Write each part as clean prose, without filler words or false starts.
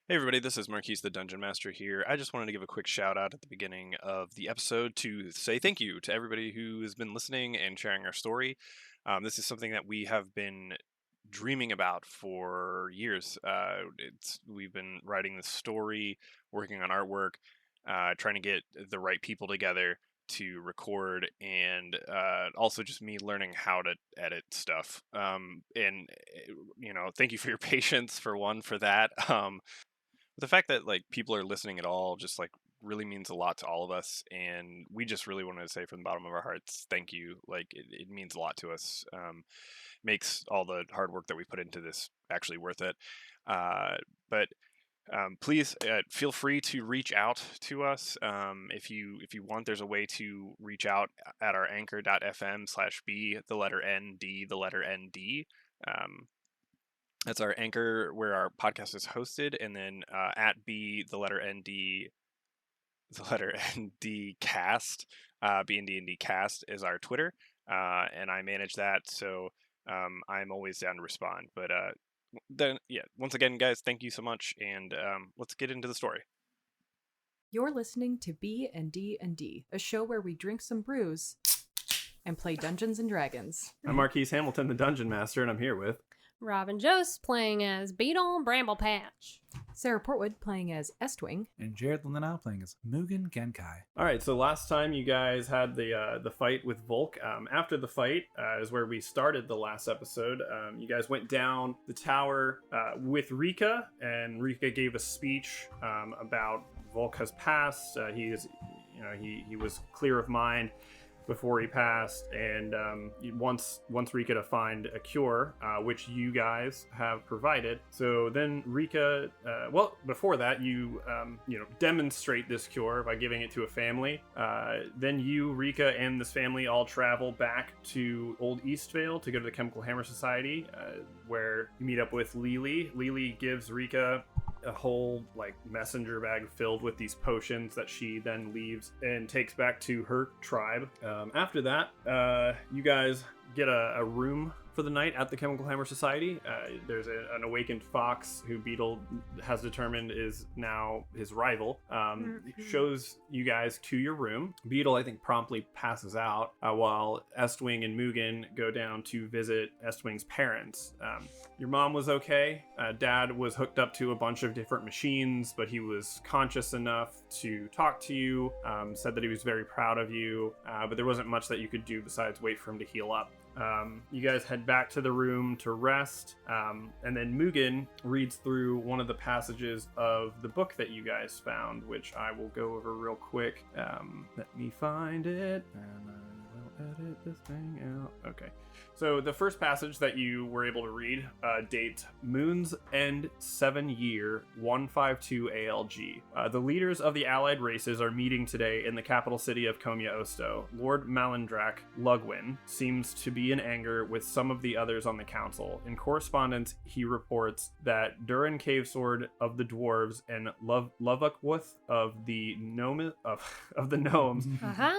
Hey everybody, this is Marquise the Dungeon Master here. I just wanted to give a quick shout out at the beginning of the episode to say thank you to everybody who has been listening and sharing our story. This is something that we have been dreaming about for years. We've been writing this story, working on artwork, trying to get the right people together to record, and also just me learning how to edit stuff. Thank you for your patience for that. The fact that like people are listening at all just like really means a lot to all of us, and we just really wanted to say from the bottom of our hearts thank you. Like it means a lot to us. Makes all the hard work that we put into this actually worth it. But Please feel free to reach out to us if you want. There's a way to reach out at our anchor.fm/b the letter n d the letter nd. That's our anchor where our podcast is hosted, and then at B the letter ND cast, BnDnD cast is our Twitter, and I manage that, so I'm always down to respond. But then yeah, once again, guys, thank you so much, and let's get into the story. You're listening to BnDnD, a show where we drink some brews and play Dungeons and Dragons. I'm Marquise Hamilton, the Dungeon Master, and I'm here with Robin Jost playing as Beetle Bramblepatch. Sarah Portwood playing as Estwing. And Jared Lindenau playing as Mugen Genkai. All right, so last time you guys had the fight with Volk. After the fight is where we started the last episode. You guys went down the tower with Rika, and Rika gave a speech about Volk has passed. He was clear of mind before he passed, and once Rika to find a cure, which you guys have provided. So then Rika, before that, you demonstrate this cure by giving it to a family. Then you, Rika, and this family all travel back to Old Eastvale to go to the Chemical Hammer Society, where you meet up with Lily. Lily gives Rika a whole messenger bag filled with these potions that she then leaves and takes back to her tribe. After that, you guys get a room for the night at the Chemical Hammer Society. There's an awakened fox who Beetle has determined is now his rival. Shows you guys to your room. Beetle, I think, promptly passes out while Estwing and Mugen go down to visit Estwing's parents. Your mom was okay. Dad was hooked up to a bunch of different machines, but he was conscious enough to talk to you, said that he was very proud of you, but there wasn't much that you could do besides wait for him to heal up. You guys head back to the room to rest, and then Mugen reads through one of the passages of the book that you guys found, which I will go over real quick. Let me find it, and I will edit this thing out. Okay. So the first passage that you were able to read dates Moon's End 7 year 152 ALG. The leaders of the allied races are meeting today in the capital city of Komia Osto. Lord Malandrak Lugwin seems to be in anger with some of the others on the council. In correspondence, he reports that Durin Cavesword of the dwarves and Lovukwoth of the gnomes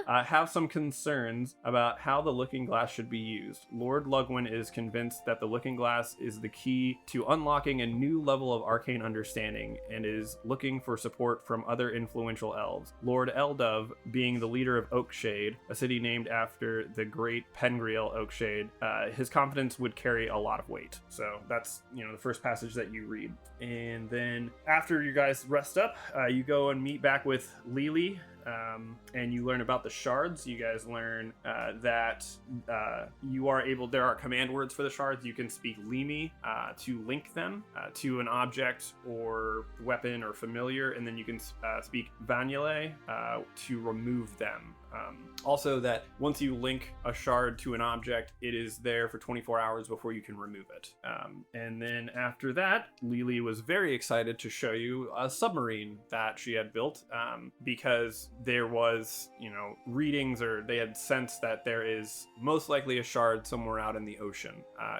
have some concerns about how the looking glass should be used. Lord Lugwin is convinced that the looking glass is the key to unlocking a new level of arcane understanding and is looking for support from other influential elves. Lord Eldov, being the leader of Oakshade, a city named after the great Pengriel Oakshade, his confidence would carry a lot of weight. So that's, the first passage that you read. And then after you guys rest up, you go and meet back with Lily. And you learn about the shards. You guys learn that there are command words for the shards. You can speak Limi to link them to an object or weapon or familiar, and then you can speak Vanille to remove them. Also, that once you link a shard to an object, it is there for 24 hours before you can remove it. And then after that, Lily was very excited to show you a submarine that she had built because there was, readings, or they had sensed that there is most likely a shard somewhere out in the ocean,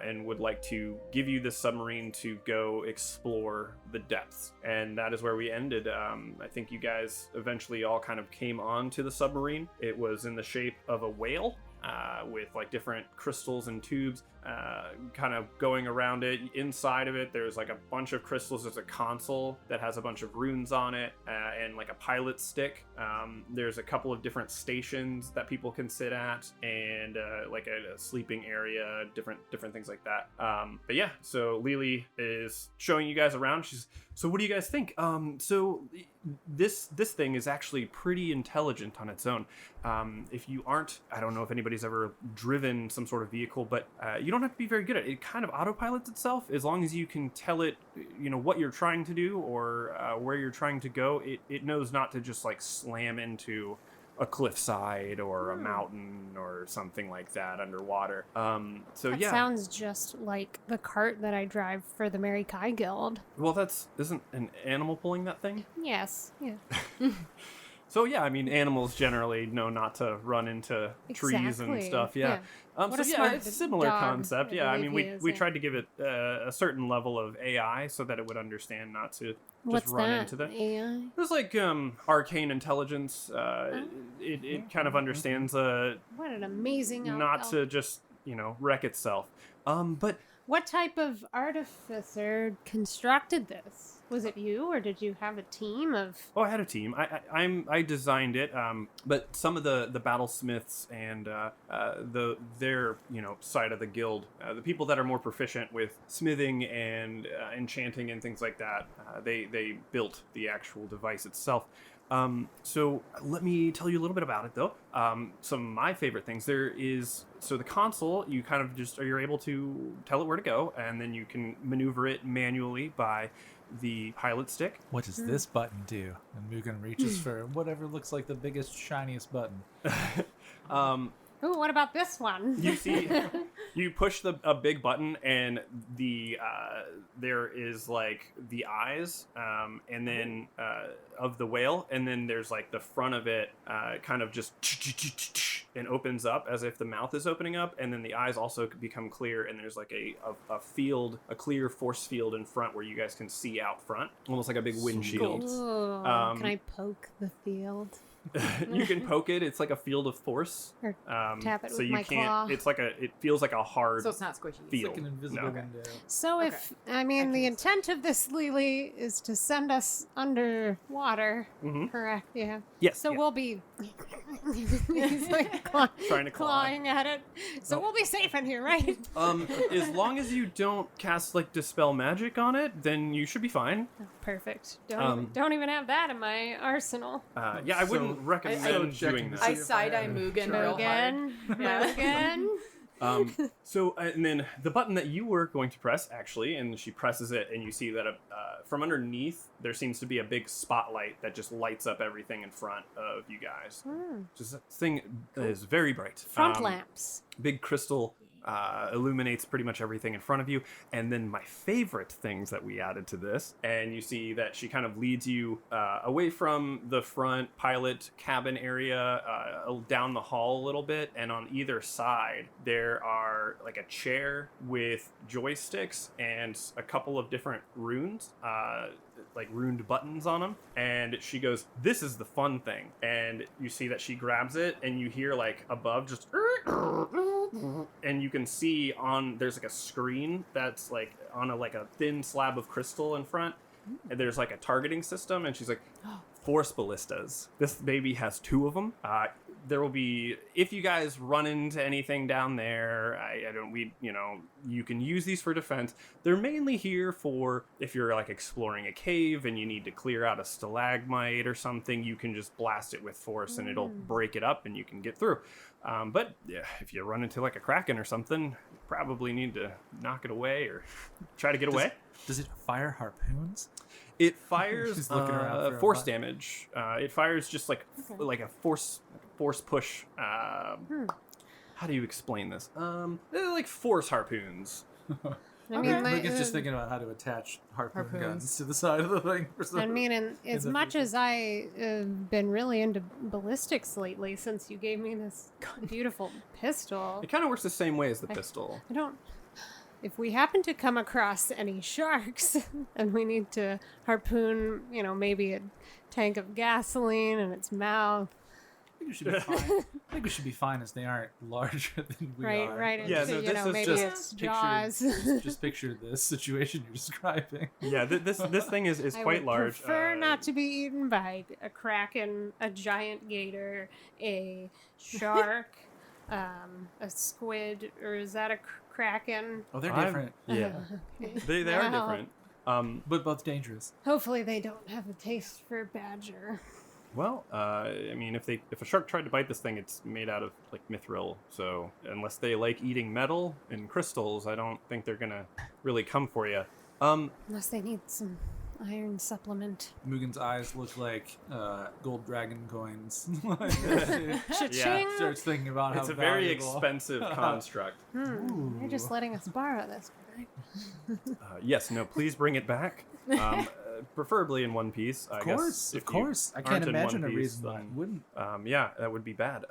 and would like to give you this submarine to go explore the depths. And that is where we ended. I think you guys eventually all kind of came on to the submarine. It was in the shape of a whale. with like different crystals and tubes kind of going around it. Inside of it, there's like a bunch of crystals. There's a console that has a bunch of runes on it and like a pilot stick. There's a couple of different stations that people can sit at, and like a sleeping area, different things like that. But yeah, so Lily is showing you guys around. She's, so what do you guys think? So this thing is actually pretty intelligent on its own. If you aren't, I don't know if anybody's ever driven some sort of vehicle, but you don't have to be very good at it. It kind of autopilots itself as long as you can tell it, you know, what you're trying to do or where you're trying to go. It knows not to just like slam into a cliffside or a mountain or something like that underwater. So That yeah. sounds just like the cart that I drive for the Mary Kai Guild. Well, isn't an animal pulling that thing? Yes. Yeah. So yeah, I mean, animals generally know not to run into trees and Exactly, stuff. Yeah. What So a yeah, smart it's a similar dog, concept. I Yeah, I believe mean, he is, we yeah. tried to give it a certain level of AI so that it would understand not to just What's run that? into that. AI? There's like arcane intelligence. It kind of understands What an amazing not to just wreck itself. But What type of artificer constructed this? Was it you, or did you have a team of... oh, I had a team. I designed it. But some of the battlesmiths and their side of the guild, the people that are more proficient with smithing and enchanting and things like that, they built the actual device itself. So let me tell you a little bit about it, though. Some of my favorite things so the console, you kind of you're able to tell it where to go, and then you can maneuver it manually by the pilot stick. What does this button do? And Mugen reaches for whatever looks like the biggest, shiniest button. Ooh, what about this one? You see, you push a big button, and there is like the eyes, and then of the whale, and then there's like the front of it, kind of just and opens up as if the mouth is opening up, and then the eyes also become clear, and there's like a clear force field in front where you guys can see out front, almost like a big windshield. Ooh, can I poke the field? You can poke it. It's like a field of force. Or tap it so with you my can't. claw. It's like it feels like a hard So it's not squishy. It's field. like an invisible No. window. So Okay. the intent of this, Lily, is to send us underwater, Mhm. correct? Yeah. Yes. So yeah. we'll be... He's like Trying to claw. clawing at it. So we'll be safe in here, right? As long as you don't cast like dispel magic on it, then you should be fine. Oh, perfect. Don't even have that in my arsenal. Yeah, I wouldn't recommend doing that. I side-eye Mugen real hard. Again. Yeah. Again. So and then the button that you were going to press, actually, and she presses it, and you see that from underneath there seems to be a big spotlight that just lights up everything in front of you guys. Just this thing is very bright. Front lamps. Big crystal illuminates pretty much everything in front of you. And then my favorite things that we added to this, and you see that she kind of leads you away from the front pilot cabin area, down the hall a little bit, and on either side there are like a chair with joysticks and a couple of different runes, like runed buttons on them. And she goes, "This is the fun thing." And you see that she grabs it, and you hear like above just and you can see there's like a screen that's like on a thin slab of crystal in front, and there's like a targeting system, and she's like, "Force ballistas. This baby has 2 of them. There will be, if you guys run into anything down there, you can use these for defense. They're mainly here for if you're like exploring a cave and you need to clear out a stalagmite or something, you can just blast it with force and it'll break it up and you can get through. But yeah, if you run into like a kraken or something, you probably need to knock it away or try to get away." Does it fire harpoons? It fires She's looking around for a force button. damage. It fires just like a force push. How do you explain this? They're like force harpoons. I mean, Mugen's just thinking about how to attach harpoon Harpoons. guns to the side of the thing. For some I mean, and as the much future. as I have been really into ballistics lately since you gave me this beautiful pistol, It kind of works the same way as the pistol. I don't... If we happen to come across any sharks and we need to harpoon, maybe a tank of gasoline in its mouth, think we should be fine. I think we should be fine as they aren't larger than we right, are. right. Yeah, Into, so this is maybe just it's Picture- Jaws. just picture this situation you're describing. Yeah, this thing is I quite would large. prefer not to be eaten by a kraken, a giant gator, a shark, a squid, or is that a kraken? Oh, they're I'm- different, Yeah, Okay. they are Well, different. but both dangerous. Hopefully they don't have a taste for badger. Well, I mean, if a shark tried to bite this thing, it's made out of like mithril. So unless they like eating metal and crystals, I don't think they're gonna really come for you. Unless they need some iron supplement. Mugen's eyes look like gold dragon coins. Cha-ching! Starts thinking about how It's a very valuable. expensive construct. You're just letting us borrow this, right? Yes, no, please bring it back. Preferably in one piece. I Of guess course, if of you course. I aren't can't in imagine one a piece, reason why it then, wouldn't. yeah, that would be bad.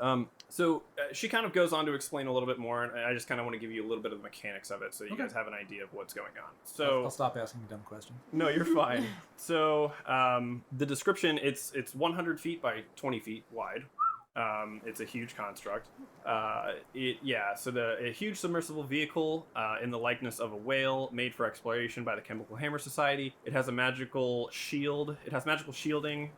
So she kind of goes on to explain a little bit more, and I just kind of want to give you a little bit of the mechanics of it, so you Okay. guys have an idea of what's going on. I'll So stop asking dumb questions. no, you're fine. So the description, it's 100 feet by 20 feet wide. It's a huge construct. So a huge submersible vehicle in the likeness of a whale, made for exploration by the Chemical Hammer Society. It has a magical shield. It has magical shielding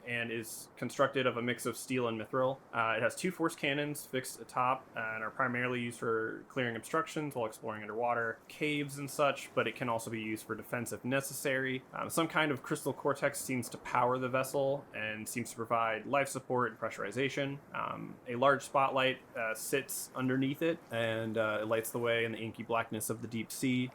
and is constructed of a mix of steel and mithril. It has 2 force cannons fixed atop and are primarily used for clearing obstructions while exploring underwater caves and such, but it can also be used for defense if necessary. Some kind of crystal cortex seems to power the vessel and seems to provide life support and pressurization. A large spotlight sits underneath it, and it lights the way in the inky blackness of the deep sea.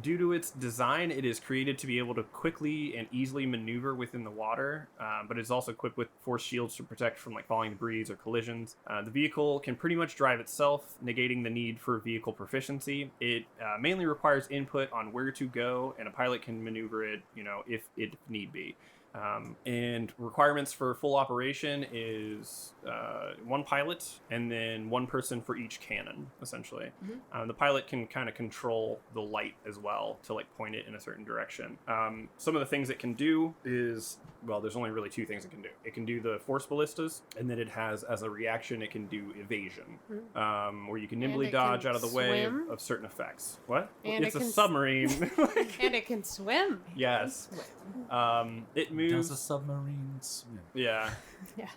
Due to its design, it is created to be able to quickly and easily maneuver within the water, but it's also equipped with force shields to protect from like falling debris or collisions. The vehicle can pretty much drive itself, negating the need for vehicle proficiency. It mainly requires input on where to go, and a pilot can maneuver it, if it need be. And requirements for full operation is 1 pilot and then 1 person for each cannon, essentially. The pilot can kind of control the light as well to like point it in a certain direction. Some of the things it can do is, well, there's only really 2 things it can do. It can do the force ballistas, and then it has, as a reaction, it can do evasion, where you can nimbly it dodge can out of the way swim? of certain effects. What? And It's it a can submarine. And it can swim. Yes. It moves. Does a submarine swim? Yeah. Yeah.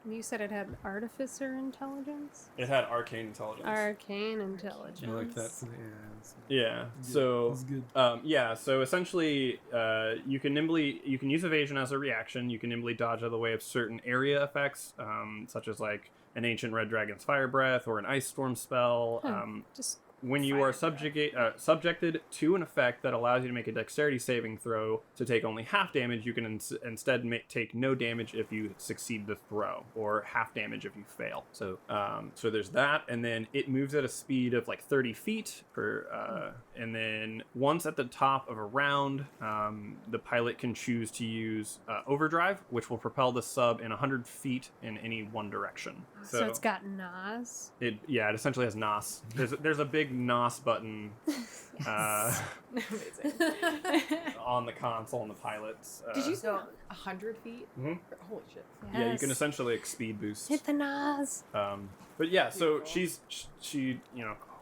And you said it had artificer intelligence? It had arcane intelligence. Arcane intelligence. I like that. For the, yeah, Yeah. it's good. So It's good. so essentially, you can use evasion as a reaction. You can nimbly dodge out of the way of certain area effects, such as like an ancient red dragon's fire breath or an ice storm spell. Just When you are subjected to an effect that allows you to make a dexterity saving throw to take only half damage, you can instead take no damage if you succeed the throw, or half damage if you fail. So there's that, and then it moves at a speed of like 30 feet per, and then once at the top of a round, the pilot can choose to use overdrive, which will propel the sub in 100 feet in any one direction. so it's got NOS. It essentially has NOS. There's a big NOS button Amazing. on the console on the pilots. Did you go 100 feet? Mhm. Holy shit. Yeah, you can essentially like speed boost. Hit the NOS. But yeah, so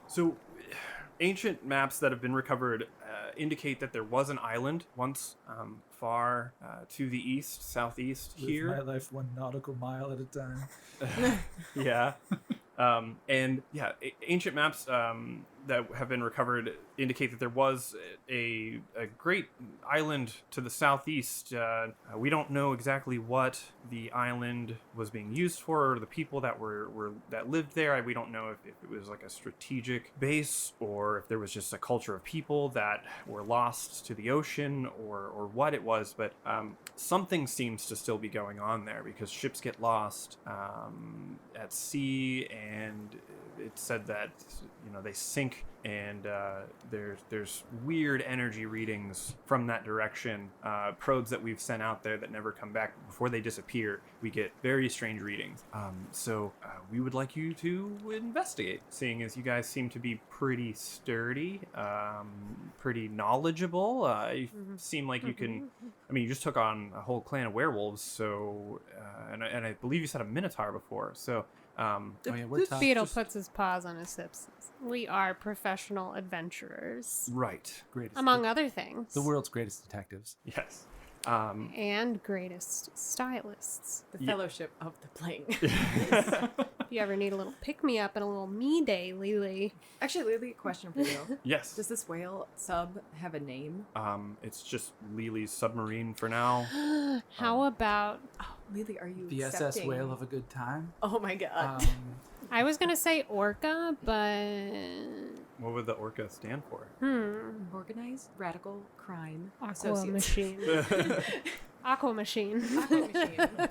so ancient maps that have been recovered indicate that there was an island once far to the east, southeast Live here. my life 1 nautical mile at a time. Yeah. Ancient maps that have been recovered indicate that there was a great island to the southeast. We don't know exactly what the island was being used for, or the people that that lived there. We don't know if it was like a strategic base, or if there was just a culture of people that were lost to the ocean, or what it was. But something seems to still be going on there, because ships get lost at sea, and it's said that they sink and there's weird energy readings from that direction. Probes that we've sent out there that never come back. Before they disappear, we get very strange readings. So we would like you to investigate, seeing as you guys seem to be pretty sturdy, pretty knowledgeable. You seem like you can. I mean, you just took on a whole clan of werewolves, so and I believe you said a minotaur before. So what time? Beetle puts his paws on his hips. We are professional adventurers, right, Greatest, among other things. the world's greatest detectives. yes. And greatest stylists. The Fellowship of the Plane. If you ever need a little pick-me-up and a little me day, Lily. Actually, Lily, question for you. Yes. Does this whale sub have a name? It's just Lily's submarine for now. How about... Oh, Lily, are you The SS accepting? Whale of a Good Time. Oh my god. I was going to say orca, but... What would the orca stand for? Organized Radical Crime Aqua Associates. machine. Aqua machine. Aqua machine.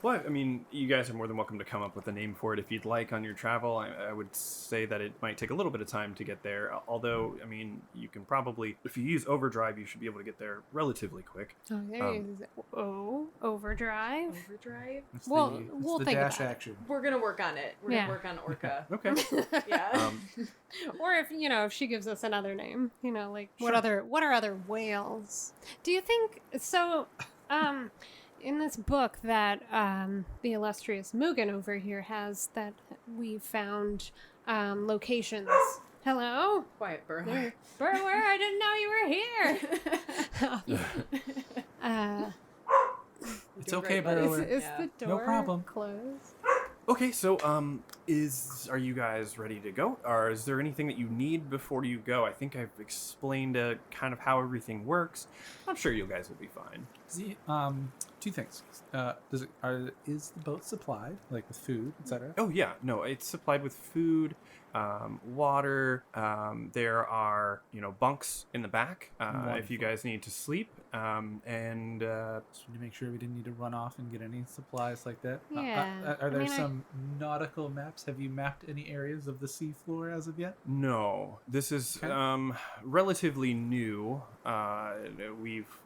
Well, I mean, you guys are more than welcome to come up with a name for it if you'd like on your travel. I would say that it might take a little bit of time to get there. Although, I mean, you can probably, if you use overdrive, you should be able to get there relatively quick. Oh, there is. Oh, overdrive. Overdrive? It's Well, the, it's we'll the think dash about it. action. We're gonna work on it. We're Yeah. gonna work on Orca. Okay. Yeah. Or if she gives us another name, like what Sure. are other whales? Do you think so? In this book that the illustrious Mugen over here has, that we found locations. Hello, Quiet burrower. Burrower. I didn't know you were here. It's Doing okay, great, buddy. Burrower. Is Yeah. the No door problem. closed? Okay, so are you guys ready to go, or is there anything that you need before you go? I think I've explained kind of how everything works. I'm sure you guys will be fine. Two things. Is the boat supplied, like with food, etc.? Oh yeah, no, it's supplied with food, water. There are bunks in the back if you Wonderful. guys need to sleep. And Just to make sure we didn't need to run off and get any supplies like that. Yeah, Are I there mean, some nautical maps? Have you mapped any areas of the seafloor as of yet? no, this is Okay. relatively new. We've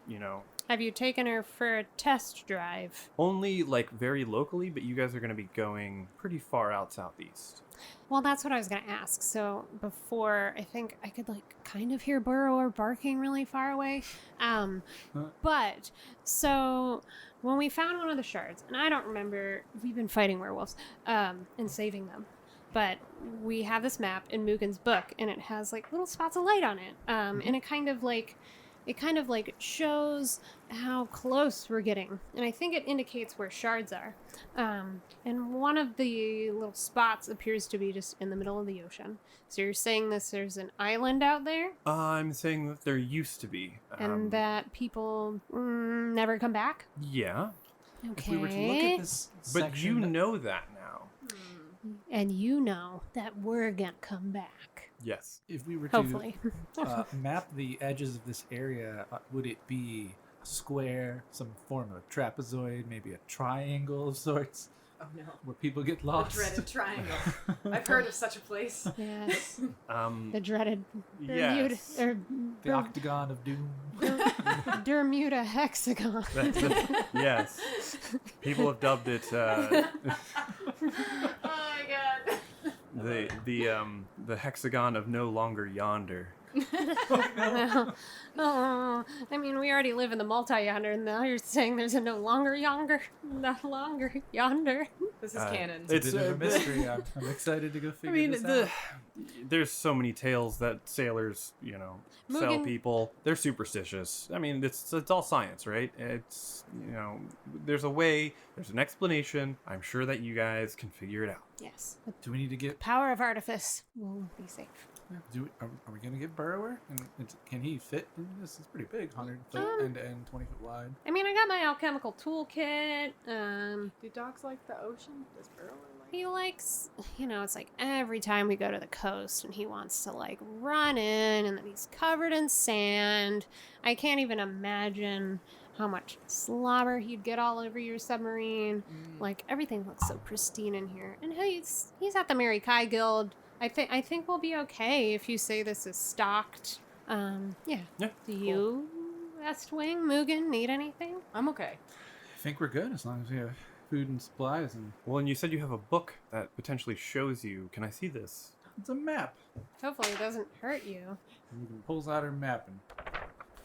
Have you taken her for a test drive? only like very locally, but you guys are going to be going pretty far out southeast. Well, that's what I was going to ask. So before, I think I could kind of hear Burrower barking really far away. But so when we found one of the shards, and I don't remember, we've been fighting werewolves and saving them. But we have this map in Mugen's book, and it has little spots of light on it. And it kind of shows how close we're getting, and I think it indicates where shards are. And one of the little spots appears to be just in the middle of the ocean. So you're saying there's an island out there, I'm saying that there used to be. and that people never come back. Yeah, Okay. If we were to look at this but section, you know that now. And you know that we're gonna come back. Yes. if we were Hopefully. to map the edges of this area, would it be a square, some form of trapezoid, maybe a triangle of sorts, Oh no. where people get The lost? dreaded triangle. I've heard of such a place. Yes. Um. The dreaded Yes. The Octagon of Doom. Dermuta Hexagon. Yes. People have dubbed it Oh my god. the hexagon of no longer yonder. Oh, I mean, we already live in the Multi Yonder, and now you're saying there's a no longer yonder. This is canon. It's a bit of a mystery. I'm excited to go I figure mean, this out. there's so many tales that sailors, sell Mugen- people. They're superstitious. I mean, it's all science, right? It's there's a way, there's an explanation. I'm sure that you guys can figure it out. Yes, the Do we need to get? power of artifice will be safe. Are we gonna get Burrower? And can he fit in this? It's pretty big, 100 foot end to end, 20 foot wide. I mean, I got my alchemical toolkit. Do dogs like the ocean? Does Burrower like He likes, it's every time we go to the coast and he wants to run in, and then he's covered in sand. I can't even imagine how much slobber he'd get all over your submarine. Everything looks so pristine in here. And he's at the Mary Kai Guild. I think we'll be okay if you say this is stocked. Yeah. Yeah, Do you, West Wing, Mugen, need anything? I'm okay. I think we're good as long as we have food and supplies, and Well, and you said you have a book that potentially shows you. Can I see this? it's a map. Hopefully it doesn't hurt you. Mugen pulls out her map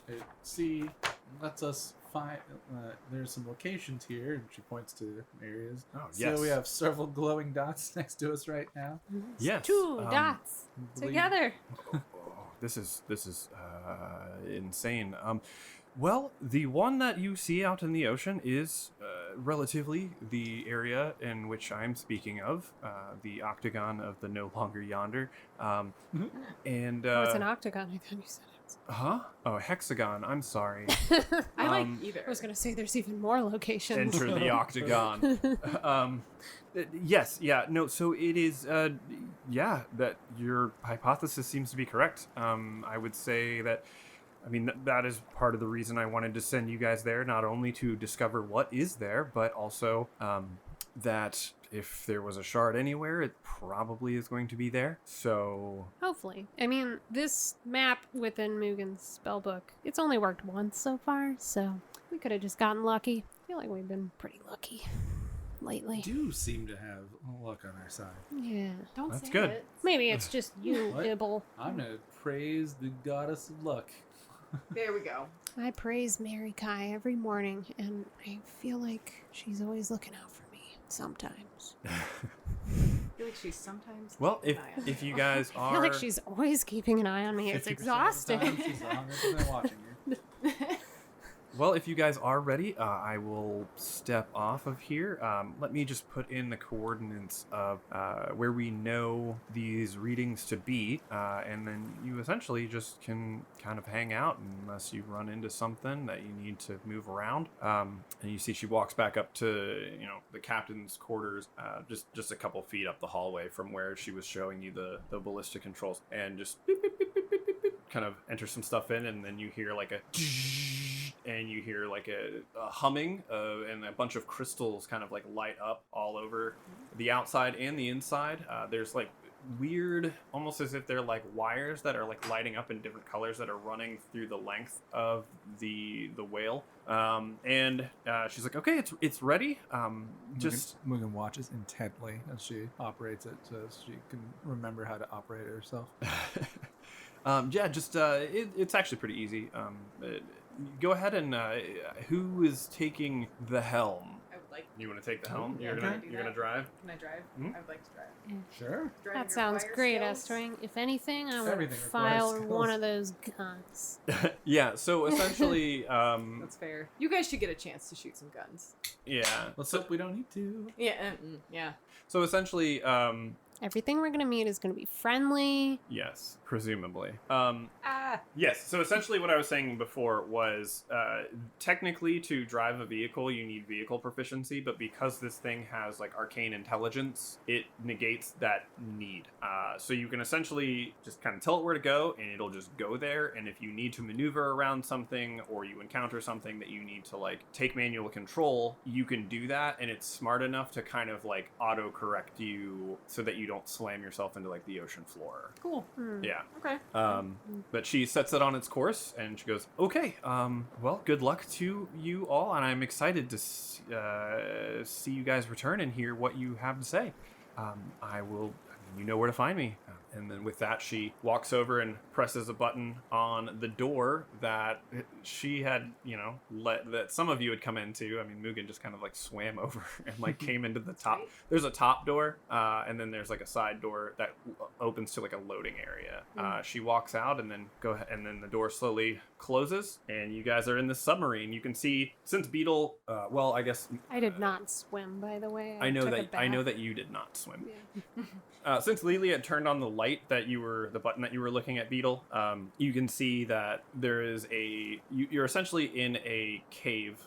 and lets us find. There's some locations here, and she points to different areas. Oh, So yes. we have several glowing dots next to us right now. Yes. Two dots believe- together. Oh, this is insane. Well, the one that you see out in the ocean is relatively the area in which I'm speaking of, the Octagon of the No Longer Yonder. And Oh, it's an octagon. I thought you said it. huh? Oh, Hexagon. I'm sorry. I like Um, either. I was gonna say there's even more locations. Enter the Octagon. Yes, yeah, no, so it is, yeah, that your hypothesis seems to be correct. I would say that, I mean, that is part of the reason I wanted to send you guys there, not only to discover what is there, but also that if there was a shard anywhere, it probably is going to be there. So, Hopefully. I mean, this map within Mugen's spellbook, it's only worked once so far, so we could have just gotten lucky. I feel like we've been pretty lucky lately. Do seem to have luck on our side. Yeah. Don't That's say good. it. Maybe it's just you, What? Ibble. I'm gonna praise the goddess of luck. There we go. I praise Mary Kai every morning, and I feel like she's always looking out for me sometimes. I feel like she's sometimes. well, keeping an eye on if me. you guys I are... feel like she's always keeping an eye on me. It's 50% of the exhausting. time, she's 100% watching you. Well, if you guys are ready, I will step off of here. Let me just put in the coordinates of where we know these readings to be, and then you essentially just can kind of hang out unless you run into something that you need to move around. And you see she walks back up to, the captain's quarters, just a couple feet up the hallway from where she was showing you the ballistic controls, and just beep, beep, beep, beep, beep, beep, beep, kind of enter some stuff in, and then you hear like a and you hear like a humming and a bunch of crystals kind of like light up all over the outside and the inside. There's like weird, almost as if they're like wires that are like lighting up in different colors that are running through the length of the whale. And she's like, okay, it's ready. Just Mugen watches intently as she operates it, so she can remember how to operate it herself. it's actually pretty easy. Go ahead and who is taking the helm? I would like. You want to take the helm? Yeah, You're can I gonna do you're gonna that? drive. Can I drive? Hmm? I would like to drive. Sure. Driving That sounds requires great, skills. Estering. If anything, I would Everything file requires one skills. of those guns. Yeah. So essentially, That's fair. You guys should get a chance to shoot some guns. yeah. Let's hope we don't need to. Yeah. Yeah. So essentially, Everything we're gonna meet is gonna be friendly. yes, presumably. Ah. Yes. So essentially, what I was saying before was technically to drive a vehicle, you need vehicle proficiency, but because this thing has like arcane intelligence, it negates that need. So you can essentially just kind of tell it where to go, and it'll just go there. And if you need to maneuver around something, or you encounter something that you need to like take manual control, you can do that, and it's smart enough to kind of like auto correct you so that you don't slam yourself into like the ocean floor. Cool. Yeah. Okay. But she sets it on its course, and she goes, okay, well, good luck to you all, and I'm excited to see you guys return and hear what you have to say. You know where to find me. And then with that, she walks over and presses a button on the door that she had, that some of you had come into. I mean, Mugen just kind of like swam over and like came into the top. There's a top door, and then there's like a side door that opens to like a loading area. She walks out and then and then the door slowly closes, and you guys are in the submarine. You can see, since Beetle, well, I guess I did not swim, by the way. I know took a bath. that you did not swim. Yeah. Since Lily had turned on the light the button that you were looking at, Beetle, you can see that there is you're essentially in a cave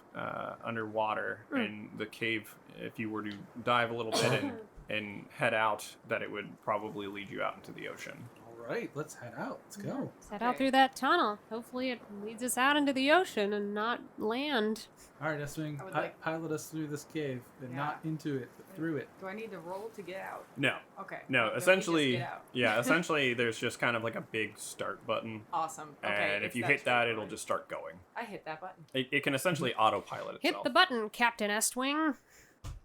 underwater, and the cave, if you were to dive a little bit and head out, that it would probably lead you out into the ocean. All right, let's head out. Let's go. Set out through that tunnel. Hopefully it leads us out into the ocean and not land. All right, S-Wing, I would like- pilot us through this cave, and Yeah. not into it, but through it. Do I need to roll to get out? No. Okay. No, Then we just essentially, get out. yeah, essentially there's just kind of like a big start button. Awesome. Okay. And if it's you that hit that, it'll straightforward. just start going. I hit that button. It can essentially autopilot Hit itself. the button, Captain Estwing.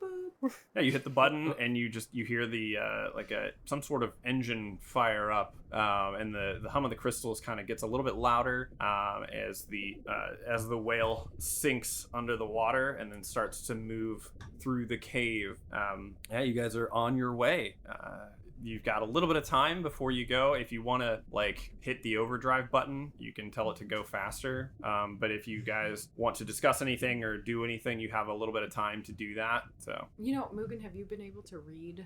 Boop. Yeah, you hit the button and you hear the some sort of engine fire up, and the hum of the crystals kind of gets a little bit louder as the whale sinks under the water and then starts to move through the cave. Yeah, you guys are on your way. You've got a little bit of time before you go. If you want to like hit the overdrive button, you can tell it to go faster. But if you guys want to discuss anything or do anything, you have a little bit of time to do that. So You know, Mugen, have you been able to read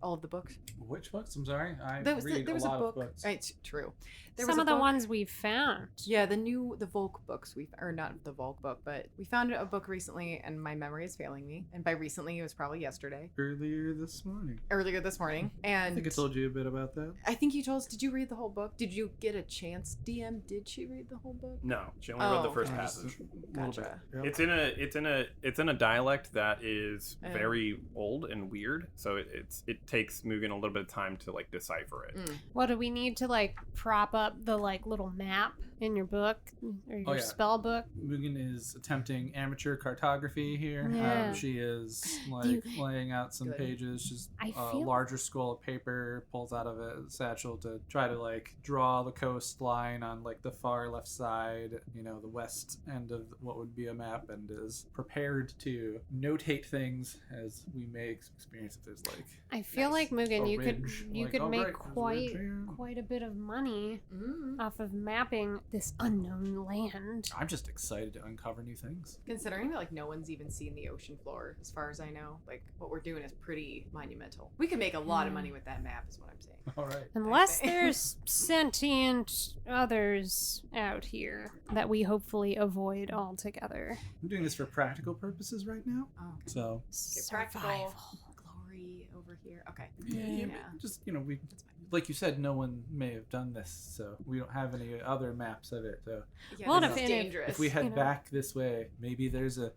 all of the books? Which books? I'm sorry. I There was, read there was a lot book. of books. It's true. There Some was of a the book- ones we found. Yeah, the Volk books or not the Volk book, but we found a book recently, and my memory is failing me. And by recently, it was probably yesterday, Earlier this morning. earlier this morning. And I think I told you a bit about that. I think you told us. Did you read the whole book? Did you get a chance, DM? Did she read the whole book? no, she only read the Oh, first okay. passage. Gotcha. Yep. It's in a dialect that is Oh. very old and weird, so it takes Mugen a little bit of time to like decipher it. Mm. What do we need to like prop up the like little map in your book or your yeah. spell book? Mugen is attempting amateur cartography here. Yeah. She is like You- laying out some Good. pages. She's I a feel- larger scroll of paper, pulls out of a satchel to try to like draw the coastline on like the far left side, you know, the west end of what would be a map, and is prepared to notate things as we may experience if there's like I feel Nice. like Mugen, a you ridge, could like, oh, make right, there's a ridge here. quite a bit of money Mm. off of mapping this unknown land. I'm just excited to uncover new things. Considering that like no one's even seen the ocean floor, as far as I know, like what we're doing is pretty monumental. We could make a lot of money with that map, is what I'm saying. All right. Unless Okay. there's sentient others out here that we hopefully avoid altogether. I'm doing this for practical purposes right now. Oh, okay. So Practical Survival. glory over here. Okay. yeah, Yeah. just you know, we That's fine. like you said, no one may have done this, so we don't have any other maps of it. So Yeah, Well, this if- is if- dangerous. if we head you know. back this way, maybe there's an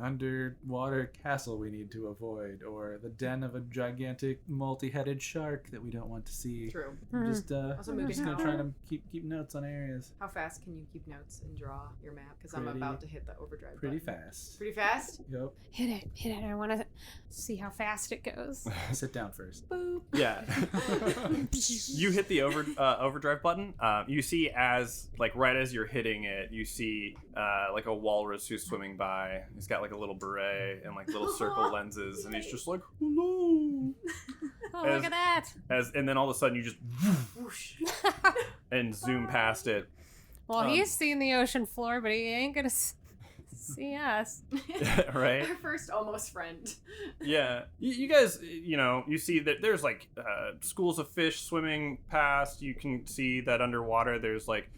underwater castle we need to avoid, or the den of a gigantic multi-headed shark that we don't want to see. True. Mhm. Just Also, I'm Mugen, just gonna how- try to keep notes on areas How fast can you keep notes and draw your map? Because I'm Pretty- about to hit the overdrive. pretty button. fast. Pretty fast. Yep. Hit it. I want to see how fast it goes. Sit down first. Boop. Yeah. You hit the overdrive button. You see right as you're hitting it, you see like a walrus who's swimming by. He's got like a little beret and like little circle lenses, and he's just like, hello. Oh, As- look at that. And then all of a sudden you just Whoosh. and zoom past it. Well, Um, he's seen the ocean floor, but he ain't gonna see us. Right? Our first almost friend. Yeah. You guys, you see that there's like schools of fish swimming past. You can see that underwater there's like,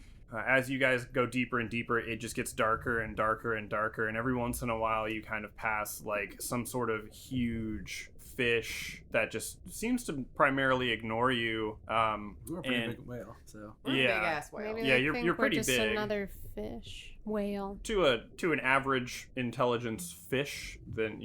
as you guys go deeper and deeper, it just gets darker and darker and darker. And every once in a while, you kind of pass like some sort of huge fish that just seems to primarily ignore you. We're a pretty And- big whale, so We're a Yeah. big ass whale. Maybe Yeah, they you're- think you're we're pretty just big. another fish whale. To an average intelligence fish, then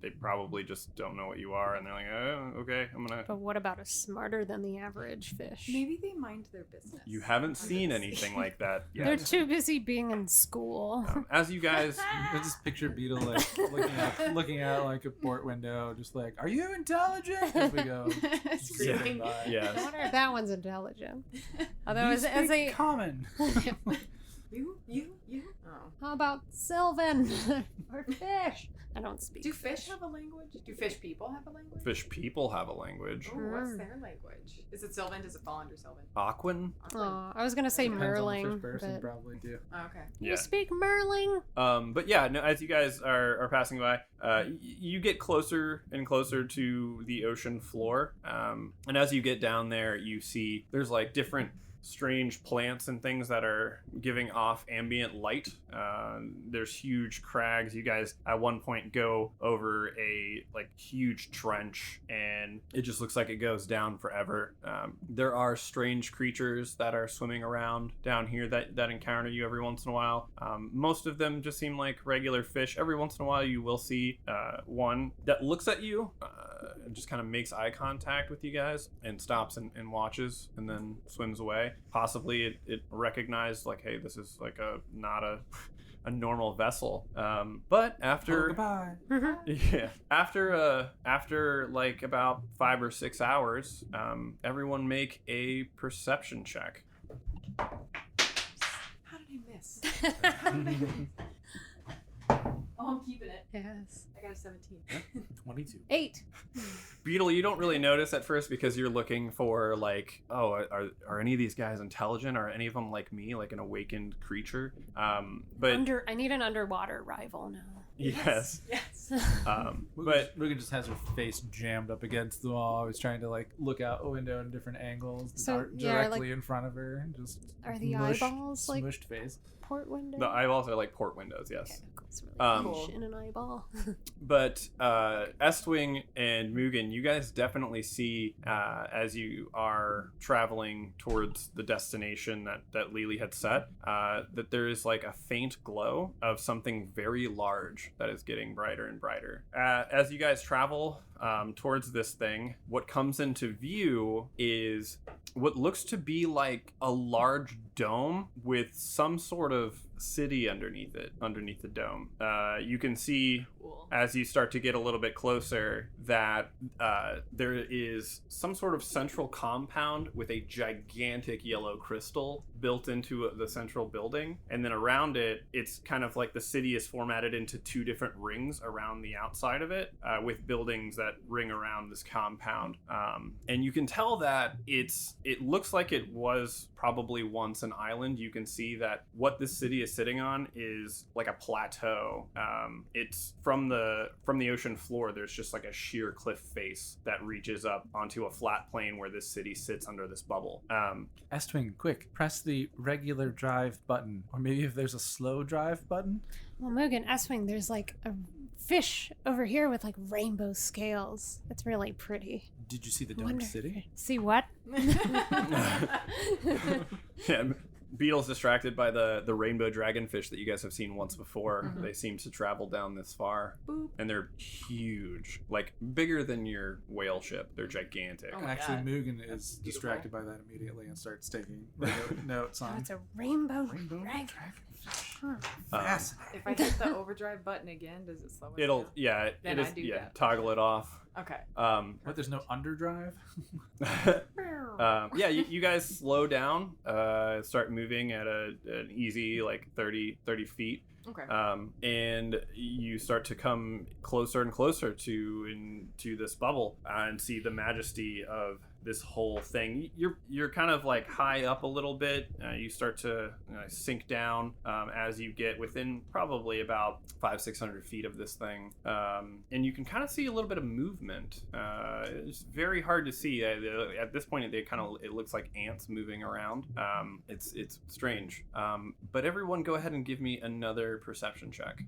they probably just don't know what you are, and they're like, oh, okay, I'm gonna. But what about a smarter than the average fish? Maybe they mind their business. You haven't seen anything like that yet. They're too busy being in school. As you guys, I just picture Beetle like looking out like a port window, just like, "Are you intelligent?" As we go. Screaming. by. I yes, wonder if that one's intelligent. Although, You as speak a common. You. Oh. how about Sylvan or fish? I don't speak. Do fish have a language? Do fish people have a language? fish people have a language. Oh, what's Mm. their language? Is it Sylvan? Does it fall under Sylvan? Aquan. Aw, I was gonna say Depends on the Merling, first person, but probably do. Oh, okay. Yeah. you speak Merling. But yeah, no, as you guys are passing by, you get closer and closer to the ocean floor. And as you get down there, you see there's like different strange plants and things that are giving off ambient light. There's huge crags. You guys at one point go over a like huge trench, and it just looks like it goes down forever. There are strange creatures that are swimming around down here that encounter you every once in a while. Most of them just seem like regular fish. Every once in a while you will see one that looks at you and just kind of makes eye contact with you guys and stops and watches and then swims away. Possibly it recognized like, hey, this is like not a normal vessel. But after goodbye. yeah, after like about 5 or 6 hours, everyone make a perception check. How did I miss? Oh, I'm keeping it. Yes. I got a 17. 22. 8. Beetle, you don't really notice at first because you're looking for like, oh, are any of these guys intelligent? Are any of them like me, like an awakened creature? But I need an underwater rival now. yes. Yes. But Mugen just has her face jammed up against the wall. I was trying to like look out a window in different angles, So, yeah, directly like- in front of her. Just Are the mushed, eyeballs like smushed face? port window? the eyeballs are like port windows, yes. Okay, cool. It's really Um, fish in an eyeball. But Estwing and Mugen, you guys definitely see as you are traveling towards the destination that Lily had set, that there is like a faint glow of something very large that is getting brighter and brighter. As you guys travel towards this thing, what comes into view is what looks to be like a large dome with some sort of city underneath the dome. You can see Cool. as you start to get a little bit closer that there is some sort of central compound with a gigantic yellow crystal built into the central building, and then around it, it's kind of like the city is formatted into 2 different rings around the outside of it, with buildings that ring around this compound. And you can tell that it looks like it was probably once an island. You can see that what this city is sitting on is like a plateau. It's from the ocean floor. There's just like a sheer cliff face that reaches up onto a flat plane where this city sits under this bubble. Estwing, quick, press the regular drive button. Or maybe if there's a slow drive button. Well, Mugen, Estwing, there's like a fish over here with like rainbow scales. It's really pretty. Did you see the I dome wonder- city? See what? Yeah, Beetle's distracted by the rainbow dragonfish that you guys have seen once before. Mhm. They seem to travel down this far. Boop. And they're huge, like bigger than your whale ship. They're gigantic. Oh my Actually, God. Mugen That's is beautiful. distracted by that immediately and starts taking notes Oh, on it's a rainbow, rainbow dragon. dragonfish. Huh. Fascinating. If I hit the overdrive button again, does it slow it It'll down? yeah, Then it is I do yeah, that. toggle it off. Okay. What, there's no underdrive? Yeah, you guys slow down, start moving at an easy like 30 feet. Okay. And you start to come closer and closer to this bubble and see the majesty of this whole thing. You're kind of like high up a little bit. You start to sink down as you get within probably about 500-600 feet of this thing, and you can kind of see a little bit of movement. It's very hard to see at this point. It looks like ants moving around. It's strange. But everyone, go ahead and give me another perception check.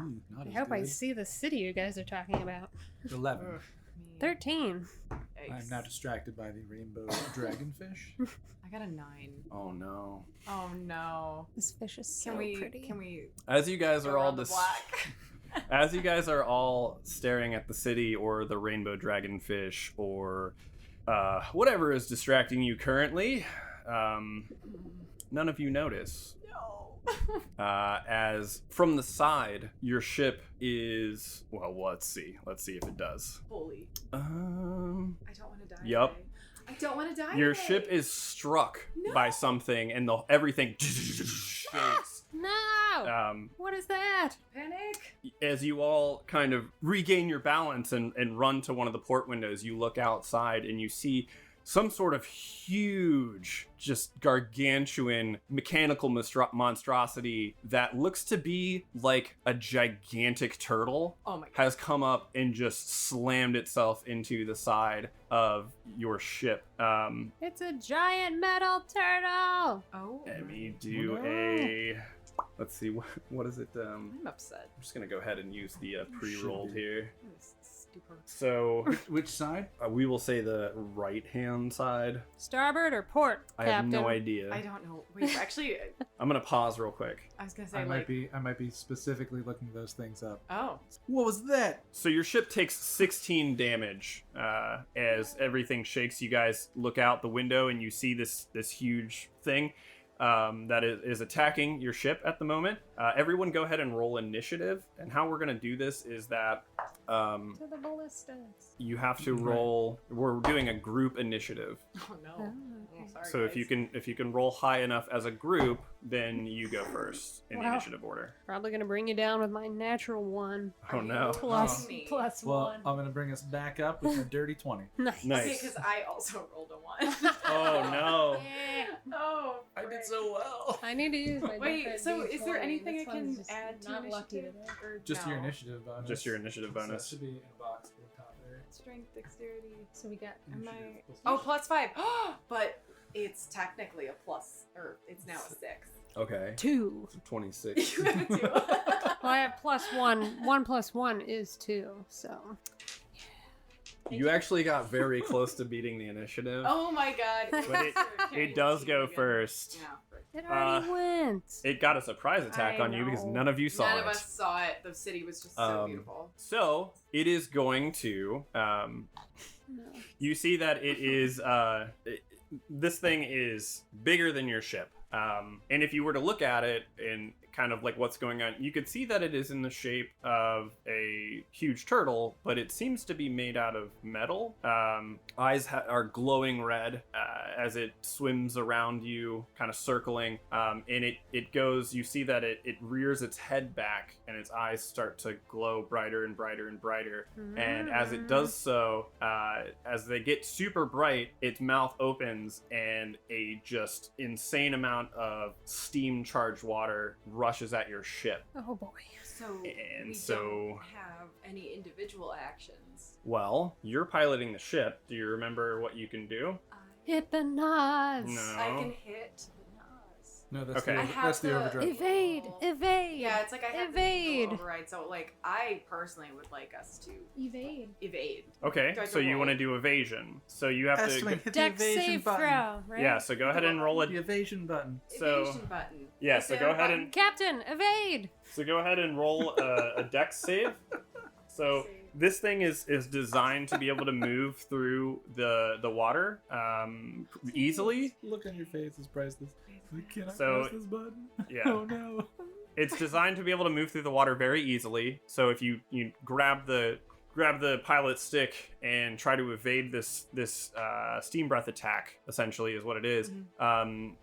Ooh, not I as hope I good. see the city you guys are talking about. 11. Ugh, me. 13. I'm now distracted by the rainbow dragonfish. I got a 9. Oh no! Oh no. This fish is so Can we? pretty. Can we? As you guys go are all around the block? as you guys are all staring at the city or the rainbow dragonfish or whatever is distracting you currently, none of you notice. No. As from the side, your ship is well. Let's see if it does. Holy. Um, I don't want to die. Yup. Today. I don't want to die. your today. ship is struck No. by something, and everything shakes. No! What is that? Panic. As you all kind of regain your balance and run to one of the port windows, you look outside and you see some sort of huge, just gargantuan mechanical monstrosity that looks to be like a gigantic turtle Oh my god. has come up and just slammed itself into the side of your ship. It's a giant metal turtle. Oh. Let me do No. a... Let's see, what is it? I'm upset. I'm just going to go ahead and use the pre-rolled here. This is stupid. So Which side? we will say the right-hand side. Starboard or port, I have Captain? no idea. I don't know. Wait, actually, I'm going to pause real quick. I was gonna say I like. might be specifically looking those things up. Oh. What was that? So your ship takes 16 damage as everything shakes. You guys look out the window and you see this huge thing that is attacking your ship at the moment. Everyone go ahead and roll initiative. And how we're going to do this is that To the ballistas. you have to roll... We're doing a group initiative. Oh no. Oh, Oh, sorry, So if you can roll high enough as a group, then you go first in the Wow. initiative order. Probably gonna bring you down with my natural one. Oh no. Plus, me? plus Well, one. I'm gonna bring us back up with a dirty 20. Nice. Nice. because I also rolled a 1. Oh no. Oh. I did frick. so well. I need to use my Wait, different so is there D20. anything This I can one's just add to not lucky initiative? today. Or Just your no? initiative bonus. Just your initiative So it bonus. should be in a box at the top there. Strength, dexterity. So we got. Am I? Initiative plus Oh, +5. But it's technically a plus, or it's now a 6. Okay. 2. 26. You have a 2. Well, I have plus 1. 1 plus 1 is 2. So. You actually got very close to beating the initiative. Oh my god. But it does go first. Yeah. frick. It already went. It got a surprise attack I on you because know. none of you saw None it. of us saw it. The city was just so beautiful. So it is going to. No. You see that it is. This thing is bigger than your ship. And if you were to look at it and kind of like what's going on, you could see that it is in the shape of a huge turtle, but it seems to be made out of metal. Eyes are glowing red as it swims around you, kind of circling. And it goes, you see that it rears its head back and its eyes start to glow brighter and brighter and brighter. And as it does so, as they get super bright, its mouth opens and a just insane amount of steam charged water rushes at your ship. Oh boy. So And we so- don't have any individual actions. Well, you're piloting the ship. Do you remember what you can do? Hit the nos. No. I can hit the nose. No, that's Okay. the, I have that's the the- overdrive. Evade. Evade. Yeah, it's like I have Evade. the override. So like, I personally would like us to Evade. evade. Okay, Do I so go you roll? want to do evasion. So you have Estimate, to. hit Deck the evasion save button. throw, right? Yeah, so go ahead and roll The a. evasion button. So- Evasion button. Yeah, Is so there go a ahead button? and Captain, evade. so go ahead and roll a dex save. So Save. this thing is designed to be able to move through the water easily. Look on your face is priceless. Can I So- press this button? Yeah. Oh no. It's designed to be able to move through the water very easily. So if you grab the pilot stick and try to evade this steam breath attack, essentially is what it is,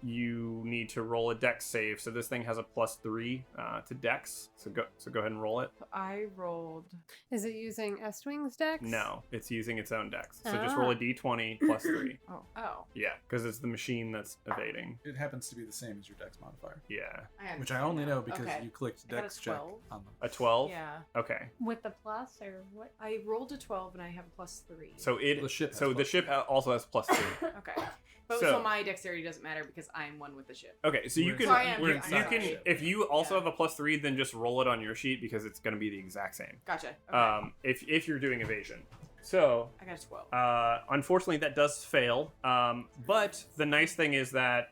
you need to roll a dex save. So this thing has a +3 to dex. So go ahead and roll it. I rolled. Is it using Estwing's dex? No, it's using its own dex. So just roll a Ah. d20 +3. Oh. Yeah, because it's the machine that's evading. It happens to be the same as your dex modifier, Yeah. which I only know because Okay. you clicked I got a dex check 12. on them. A 12? Yeah. Okay. With the plus or what? I rolled a 12 and I have a +3. So The ship has so the plus ship also has +3. Okay. But So- so my dexterity doesn't matter because I'm one with the ship. Okay, so you We're can So I am you inside can the ship. if you also Yeah. have a +3, then just roll it on your sheet because it's going to be the exact same. Gotcha. Okay. If you're doing evasion. So I got a 12. unfortunately, that does fail. But the nice thing is that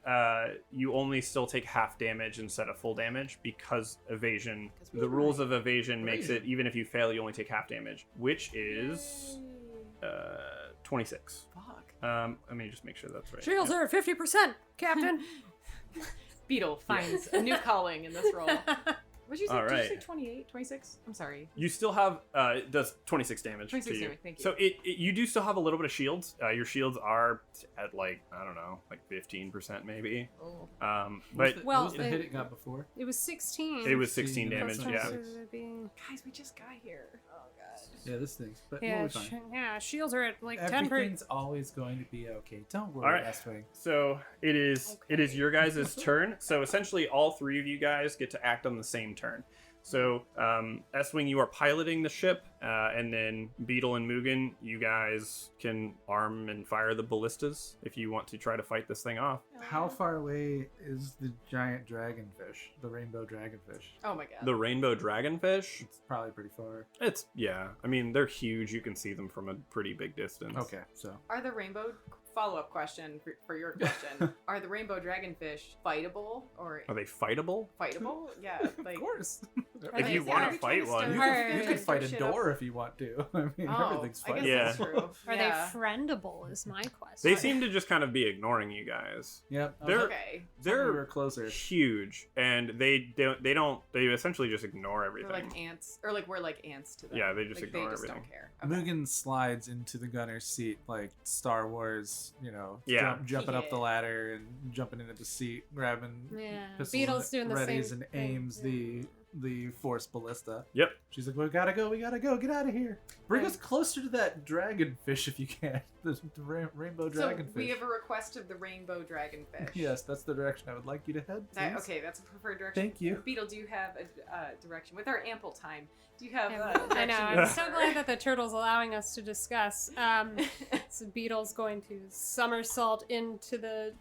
you only still take half damage instead of full damage because evasion. Because we The rules tried. of evasion makes it even if you fail, you only take half damage, which is 26. Fuck. Let me just make sure that's right. Shields are at 50%, Captain. Beetle finds a new calling in this role. What'd you say? All Did you right. say 28, 26? I'm sorry. You still have it does 26 damage 26 to you. damage, thank you. So you do still have a little bit of shields. Your shields are at like, I don't know, like 15% maybe. Oh. But Well, what was the hit it got before? It was 16. it was 16 damage. Plus Yeah. 26. So it'd be- Guys, we just got here. Oh, God. Yeah, this thing's. But Yeah, we'll be fine. yeah, shields are at like 10%. Everything's always going to be okay. Don't worry, All right. Westwing. So it is your guys' turn. So essentially, all three of you guys get to act on the same turn. So S-Wing, you are piloting the ship, and then Beetle and Mugen, you guys can arm and fire the ballistas if you want to try to fight this thing off. How far away is the giant dragonfish, the rainbow dragonfish? Oh, my God. The rainbow dragonfish, It's probably pretty far. yeah. I mean, they're huge. You can see them from a pretty big distance. Okay, so Are the rainbow... Follow-up question for your question. Are the rainbow dragonfish fightable or Are they fightable? fightable? Yeah, like... of course. Are If they- you want are to we fight trying to one. start- You could fight a Shit up. door if you want to. I mean, Oh, everything's I guess fightable. Yeah. that's true. Are Yeah. they friendable? Is my question. They seem to just kind of be ignoring you guys. Yep. They're- Okay. we They're were closer. huge, and they essentially just ignore They're everything. like ants, or like we're like ants to them. Yeah, they just like, ignore they just everything. don't care. Okay. Mugen slides into the gunner's seat like Star Wars, you know, Yeah. jumping up the Yeah. ladder and jumping into the seat, grabbing Yeah, pistols Beetle's and doing the readies same and thing. aims the force ballista. Yep. She's like, we gotta go, get out of here. Bring Okay. us closer to that dragonfish if you can. The rainbow So dragonfish. we have a request of the rainbow dragonfish. Yes, that's the direction I would like you to head. please. Okay, that's a preferred direction. Thank you. Beetle, do you have a direction? With our ample time, do you have I a know. direction? I'm so glad that the turtle's allowing us to discuss. So Beetle's going to somersault into the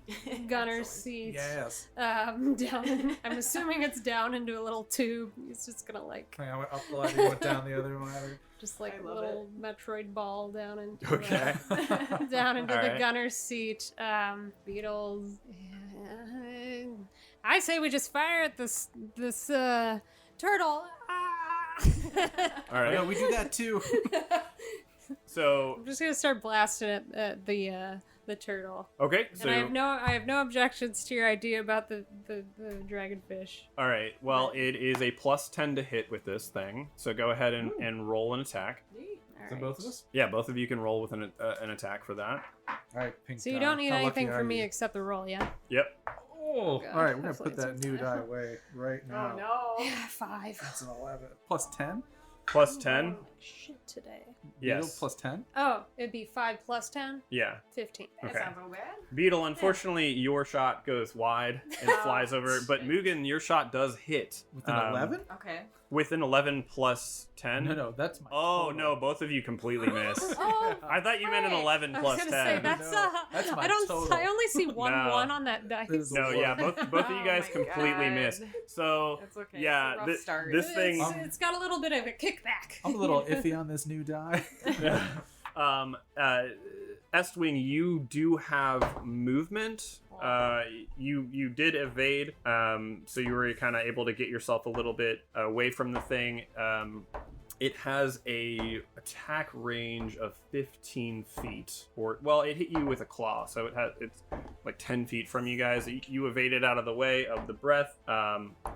gunner's seat. Yes. Down. I'm assuming it's down into a little tube. He's just gonna like, I went up the ladder, you went down the other ladder. just like I a love little Metroid ball down into Okay. down into All the right. gunner's seat. Beetle's. I say we just fire at this turtle. Ah! All right. Yeah, we do that too. So I'm just gonna start blasting at the turtle. okay. So And I have no objections to your idea about the dragonfish. all right. Well, it is a +10 to hit with this thing. So go ahead and roll an attack. Neat. All So right. both of us? Yeah, both of you can roll with an attack for that. All right, pink So you die. don't need How lucky anything are from me you? except the roll, yeah? Yep. Oh, God, all right, we're gonna hopefully put that it's new okay. die away right now. Oh no. Yeah, 5. That's an 11. Plus 10? +10. Oh, shit today. Beetle Yes. plus 10? Oh, it'd be 5 plus 10? Yeah. 15. That Okay. sounds a little bad. Beetle, unfortunately, your shot goes wide and flies over. But Mugen, your shot does hit. With an 11? Okay. With an 11 plus 10. No, that's my Oh, total. no, both of you completely miss. Oh, I thought you meant an right. 11 I was plus gonna 10. say, that's, No, that's my I don't. total. I only see one No. 1 on that dice. That is No, Whoa. yeah, both of you Oh guys my completely God. miss. So, That's okay. yeah, It's a rough start. this thing. It's got a little bit of a kickback. I'm a little iffy on this new die. Estwing, you do have movement. You did evade, so you were kind of able to get yourself a little bit away from the thing. It has a attack range of 15 feet, or well, it hit you with a claw, so it's like 10 feet from you guys. You evaded out of the way of the breath.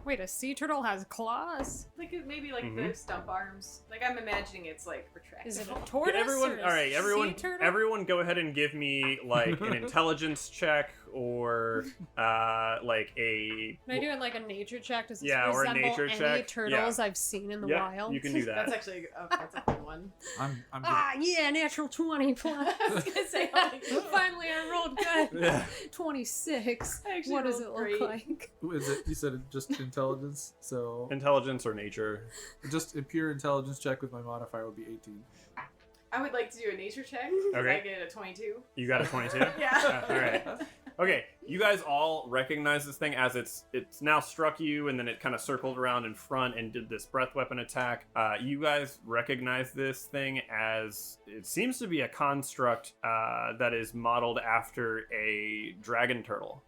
Wait, a sea turtle has claws? Like maybe like Mhm. the stump arms. Like I'm imagining it's like retractable. Is it a tortoise? Everyone, or a all right, sea turtle? everyone, go ahead and give me like an intelligence check or like a. Can I do it like a nature check? Does this Yeah, or a resemble nature any check. turtles I've seen in the Yeah, wild? you can do that. That's actually that's a fun one. I'm Ah, yeah, natural 20 plus. I was gonna say, like, Finally, I rolled good. Yeah. 26. I actually What does rolled it look great. like? Who is it? You said just intelligence, so Intelligence or nature. just a pure intelligence check with my modifier would be 18. I would like to do a nature check. Okay. I get a 22. You got a 22? Yeah. All right. Okay, you guys all recognize this thing as it's now struck you, and then it kind of circled around in front and did this breath weapon attack. You guys recognize this thing as it seems to be a construct that is modeled after a dragon turtle.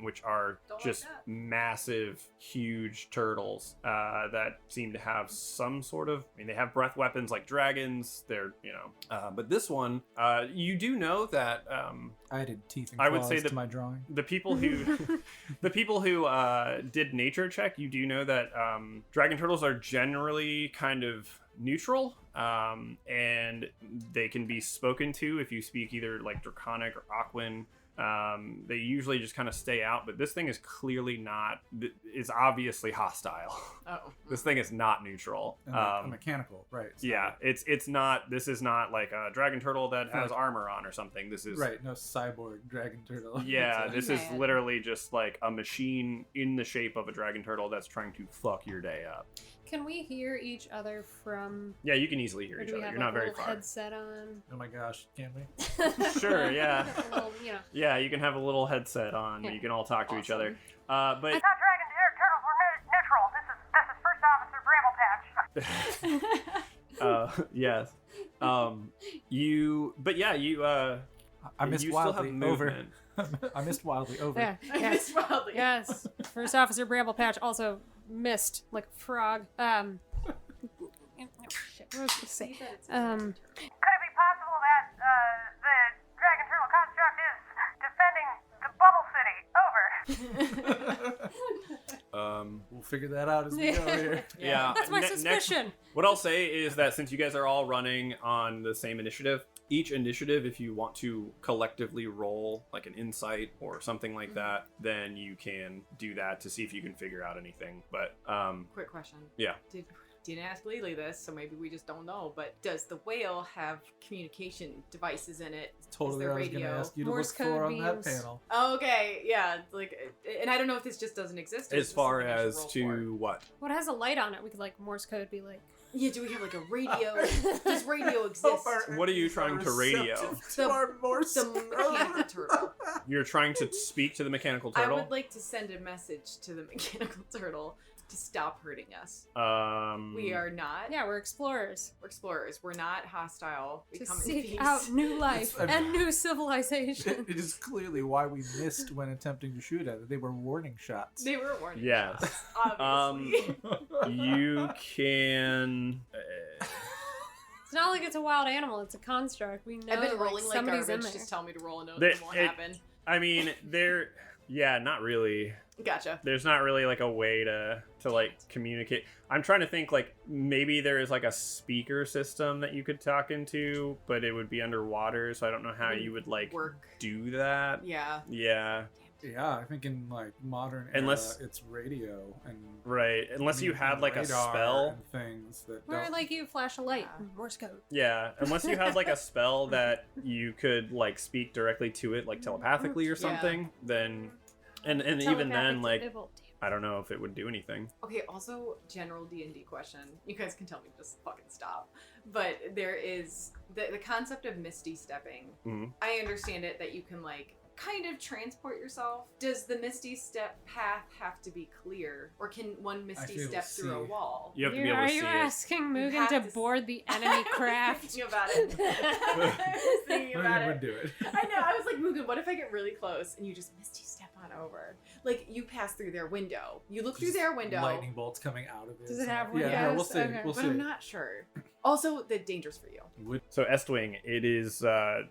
which are Don't like just that. massive, huge turtles that seem to have some sort of. I mean, they have breath weapons like dragons. They're but this one, you do know that. I added teeth and I claws would say that to my drawing. the people who did nature check, you do know that dragon turtles are generally kind of neutral, and they can be spoken to if you speak either like Draconic or Aquan. They usually just kind of stay out, but this thing is clearly not. It's obviously hostile. Oh. This thing is not neutral. And a mechanical, right? So- Yeah, it's not. This is not like a dragon turtle that has Like- armor on or something. This is Right, no cyborg dragon turtle. Yeah, It's this is Man. literally just like a machine in the shape of a dragon turtle that's trying to fuck your day up. Can we hear each other from? Yeah, you can easily hear Or each do we other. have You're like, not a very little far. headset on? Oh my gosh, can we? Sure, yeah. A little, Yeah, you can have a little headset on where Yeah. you can all talk to each other. But I thought dragon turtles were neutral. This is first officer Bramble Patch. yes. I missed you still have wildly over. movement. I missed wildly over. Yeah. I missed wildly. Yes. First Officer Bramble Patch also missed like a frog. Shit, what was I gonna say? Could it be possible that the dragon turtle construct is defending the Bubble City? Over. We'll figure that out as we go here. Yeah. That's my Next, suspicion. what I'll say is that since you guys are all running on the same initiative, each initiative, if you want to collectively roll like an insight or something like that, then you can do that to see if you can figure out anything. But Quick question. Yeah. Didn't ask Lily this, so maybe we just don't know. But does the whale have communication devices in it? Totally, Is I there was going to radio? ask you to Morse look for code on that beams. panel. Okay, yeah, like, and I don't know if this just doesn't exist. Or as is this far something I should as roll to what? What has a light on it? We could like Morse code be like. for. Yeah, do we have like a radio? Does radio exist? What are you trying to radio? The- our Morse the mechanical turtle. You're trying to speak to the mechanical I turtle? would like to send a message to the mechanical turtle to stop hurting us. We are not. Yeah, we're explorers We're explorers. We're not hostile. We to come in seek peace. out new life It's- and new civilization. It is clearly why we missed when attempting to shoot at it. They were warning shots. They were warning. Yes. shots, obviously. You can. It's not like it's a wild animal; it's a construct. We know I've been that, rolling like somebody's in garbage. there. Just tell me to roll a note. There- It won't it- happen. I mean, there. Yeah, not really. Gotcha. There's not really like a way to like communicate. I'm trying to think like maybe there is like a speaker system that you could talk into, but it would be underwater, so I don't know how you would like Work. do that. Yeah. Yeah, Yeah, I think in like modern Unless- era, it's radio and right. Unless you had like a radar spell. and things that Or don't. like you flash a light, Yeah. Morse code. Yeah, unless you had like a spell that you could like speak directly to it, like telepathically or Yeah. something, then and even then, Telepathic like able- I don't know if it would do anything. Okay, also, general D&D question. You guys can tell me to just fucking stop. But there is the concept of misty stepping. Mhm. I understand it that you can, like, kind of transport yourself. Does the misty step path have to be clear? Or can one misty feel step through a see. wall? You have to be Are able to you see it. asking Mugen have to to s- board the enemy craft? Thinking about it. I was thinking about Mugen it. would do it. I know. I was like, Mugen, what if I get really close and you just misty step on over? Like, you pass through their window. You look through Just their window. Lightning bolts coming out of it. Does it have Yeah, no, windows? we'll see. Okay. We'll But see. I'm not sure. Also, the danger's for you. Would So Estwing, it is the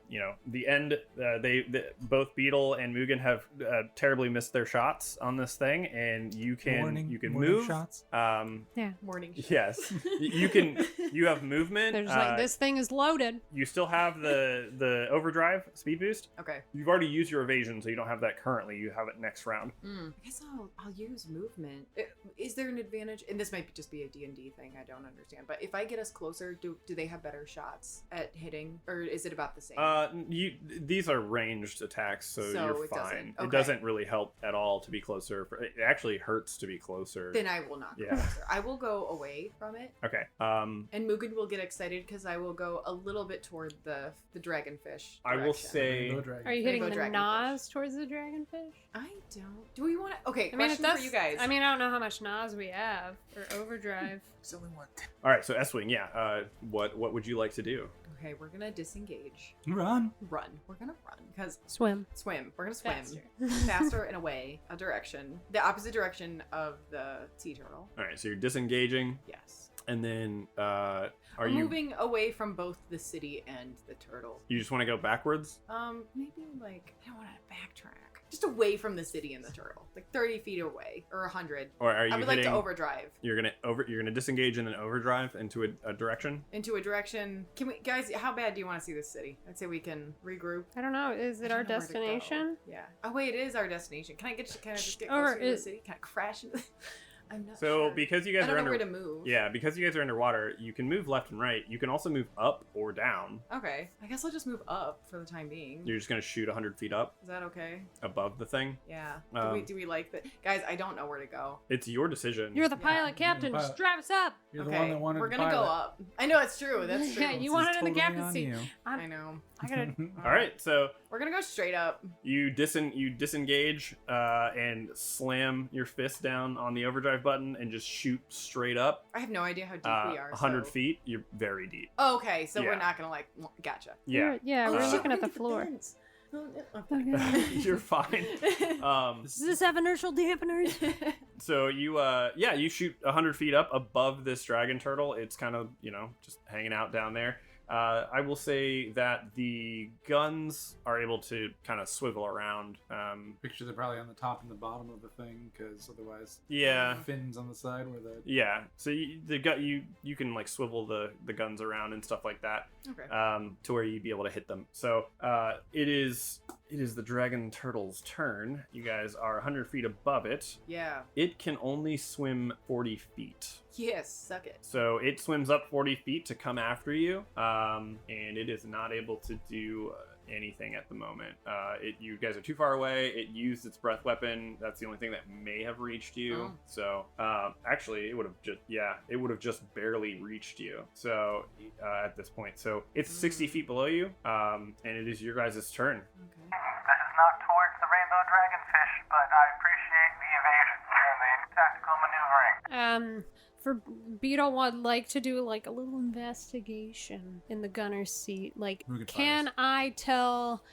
end. They both Beetle and Mugen have terribly missed their shots on this thing, and you can warning, move. warning shots. Morning. Yes, you have movement. There's like this thing is loaded. You still have the overdrive speed boost. Okay. You've already used your evasion, so you don't have that currently. You have it next round. I guess I'll use movement. Is there an advantage? And this might just be a D&D thing. I don't understand. But if I get us closer, do they have better shots at hitting, or is it about the same? These are ranged attacks, so So you're it fine. doesn't- It okay. doesn't really help at all to be closer. It actually hurts to be closer. Then I will not go Yeah. closer. I will go away from it. Okay. And Mugen will get excited because I will go a little bit toward the dragonfish. I will direction. say. Rainbow dragon. Are you hitting Rainbow the dragonfish. nos towards the dragonfish? I don't. Do we want to? Okay, I mean, question it does. for you guys. I mean, I don't know how much nos we have or overdrive. There's only one. All right, so S-Wing, yeah. what would you like to do? Okay, we're gonna disengage. Run. Run. We're gonna run because Swim. we're gonna swim Faster. faster and away a direction, the opposite direction of the sea turtle. All right, so you're disengaging, Yes. and then are We're you moving away from both the city and the turtle? you just want to go backwards? Maybe like I don't want to backtrack. Just away from the city and the turtle, like 30 feet away or 100. Or are you I would like hitting, to overdrive You're gonna disengage and then overdrive into a direction. into a direction. Can we, guys? How bad do you want to see this city? I'd say we can regroup. I don't know. Is I it don't our know where to go. destination? Yeah. Oh wait, it is our destination. Can I just get Or closer to the is- city? Can I crash into? I'm not So sure. because you I guys don't are know where under to move. yeah, because you guys are underwater, you can move left and right. You can also move up or down. Okay. I guess I'll just move up for the time being. You're just gonna shoot 100 feet up Is that okay? above the thing. Yeah. Um, Do we like that? Guys, I don't know where to go. It's your decision. You're the Yeah. pilot captain. pilot. Just drive us up. You're Okay. the one that wanted We're to gonna go pilot. up. I know it's true. That's true. Yeah, you This wanted is in the totally captain's on seat. you. I know. I gotta. All right, so We're gonna go straight up. you disengage and slam your fist down on the overdrive button and just shoot straight up. I have no idea how deep we are. 100 so- feet. You're very deep. Oh, okay, so Yeah. we're not gonna like. Gotcha. Yeah, Yeah, Oh, we're shit, looking at the into floor. fence. Oh, no. Okay. you're fine. Does this have inertial dampeners? So you shoot 100 feet up above this dragon turtle. It's kind of just hanging out down there. I will say that the guns are able to kind of swivel around. Picture they're probably on the top and the bottom of the thing, because otherwise, Yeah. fins on the side where the Yeah, so you can like swivel the guns around and stuff like that, Okay. to where you'd be able to hit them. So it is the dragon turtle's turn. You guys are 100 feet above it. Yeah. It can only swim 40 feet. Yes. Suck it. So it swims up 40 feet to come after you, and it is not able to do anything at the moment. You guys are too far away. It used its breath weapon. That's the only thing that may have reached you. Oh. So actually, it would have just barely reached you. So at this point, so it's 60 feet below you, and it is your guys' turn. Okay. This is not towards the rainbow dragonfish, but I appreciate the evasion and the tactical maneuvering. For Beetle would like to do like a little investigation in the gunner's seat. Like, Who could can fire I tell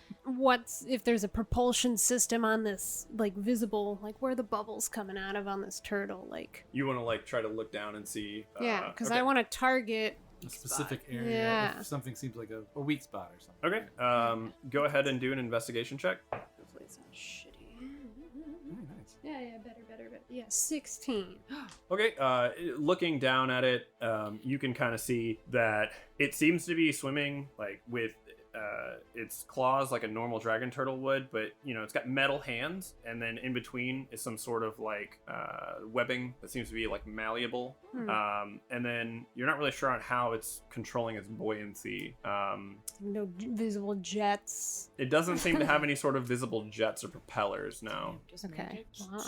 if there's a propulsion system on this, like visible, like where the bubbles coming out of on this turtle? Like, You want to like try to look down and see. yeah, because okay. I want to target. a specific spot. area Yeah. if something seems like a weak spot or something. Okay. Go ahead and do an investigation check. Hopefully it's not shitty. Very nice. Yeah, better. Yeah, 16. Okay, looking down at it, you can kind of see that it seems to be swimming like with its claws like a normal dragon turtle would, but it's got metal hands, and then in between is some sort of like webbing that seems to be like malleable. And then you're not really sure on how it's controlling its buoyancy. No visible jets. It doesn't seem to have any sort of visible jets or propellers. No. Just Okay. magic. Well,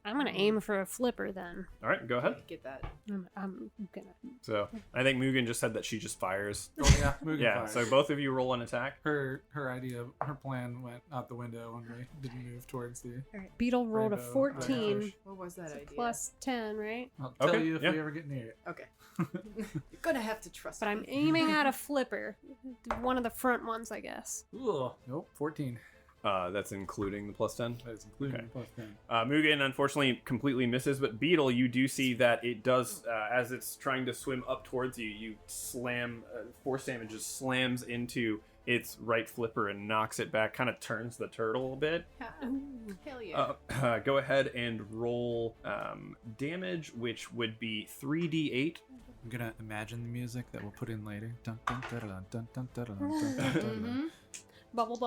I'm gonna aim for a flipper then. All right, go ahead. Get that. I'm gonna. So I think Mugen just said that she just fires. Oh yeah, Mugen Yeah. fires. So both of you roll an attack. her plan went out the window when we didn't move towards the. All right. Beetle rolled a Rainbow 14 dragonfish. What was that so idea? plus 10, right? I'll tell Okay, you if yeah. we ever get near it. Okay. You're gonna have to trust But me. I'm aiming at a flipper, one of the front ones, I guess. Ooh, nope, 14. That's including the plus 10. That is including Okay. the plus 10. Mugen unfortunately completely misses, but Beetle, you do see that it does, as it's trying to swim up towards you, you slam, force damage just slams into its right flipper and knocks it back, kind of turns the turtle a bit. Hell yeah. Go ahead and roll damage, which would be 3d8. I'm gonna imagine the music that we'll put in later. Dun, dun, dun, dun, dun, dun, dun, dun, dun, dun, dun. Bubbles.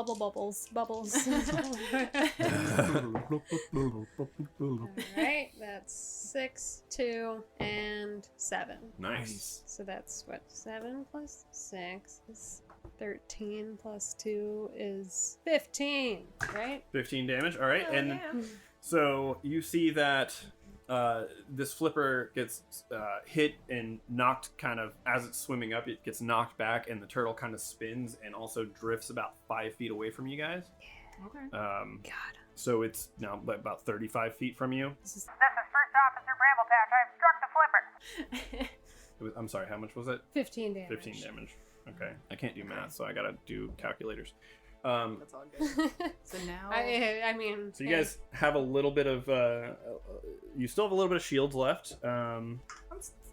All right, that's 6, 2, and 7. Nice. So that's what, 7 plus 6 is 13 plus 2 is 15, right? 15 damage. All right. Hell And yeah. so you see that this flipper gets hit and knocked kind of as it's swimming up. It gets knocked back, and the turtle kind of spins and also drifts about 5 feet away from you guys. Okay. God. So it's now about 35 feet from you. This is This is First Officer Brambletash. I have struck the flipper. I'm sorry, how much was it? 15 damage. 15 damage. Okay. I can't do Okay. math, so I gotta do calculators. That's all good. So now, I mean, So you guys have a little bit of you still have a little bit of shields left. I'm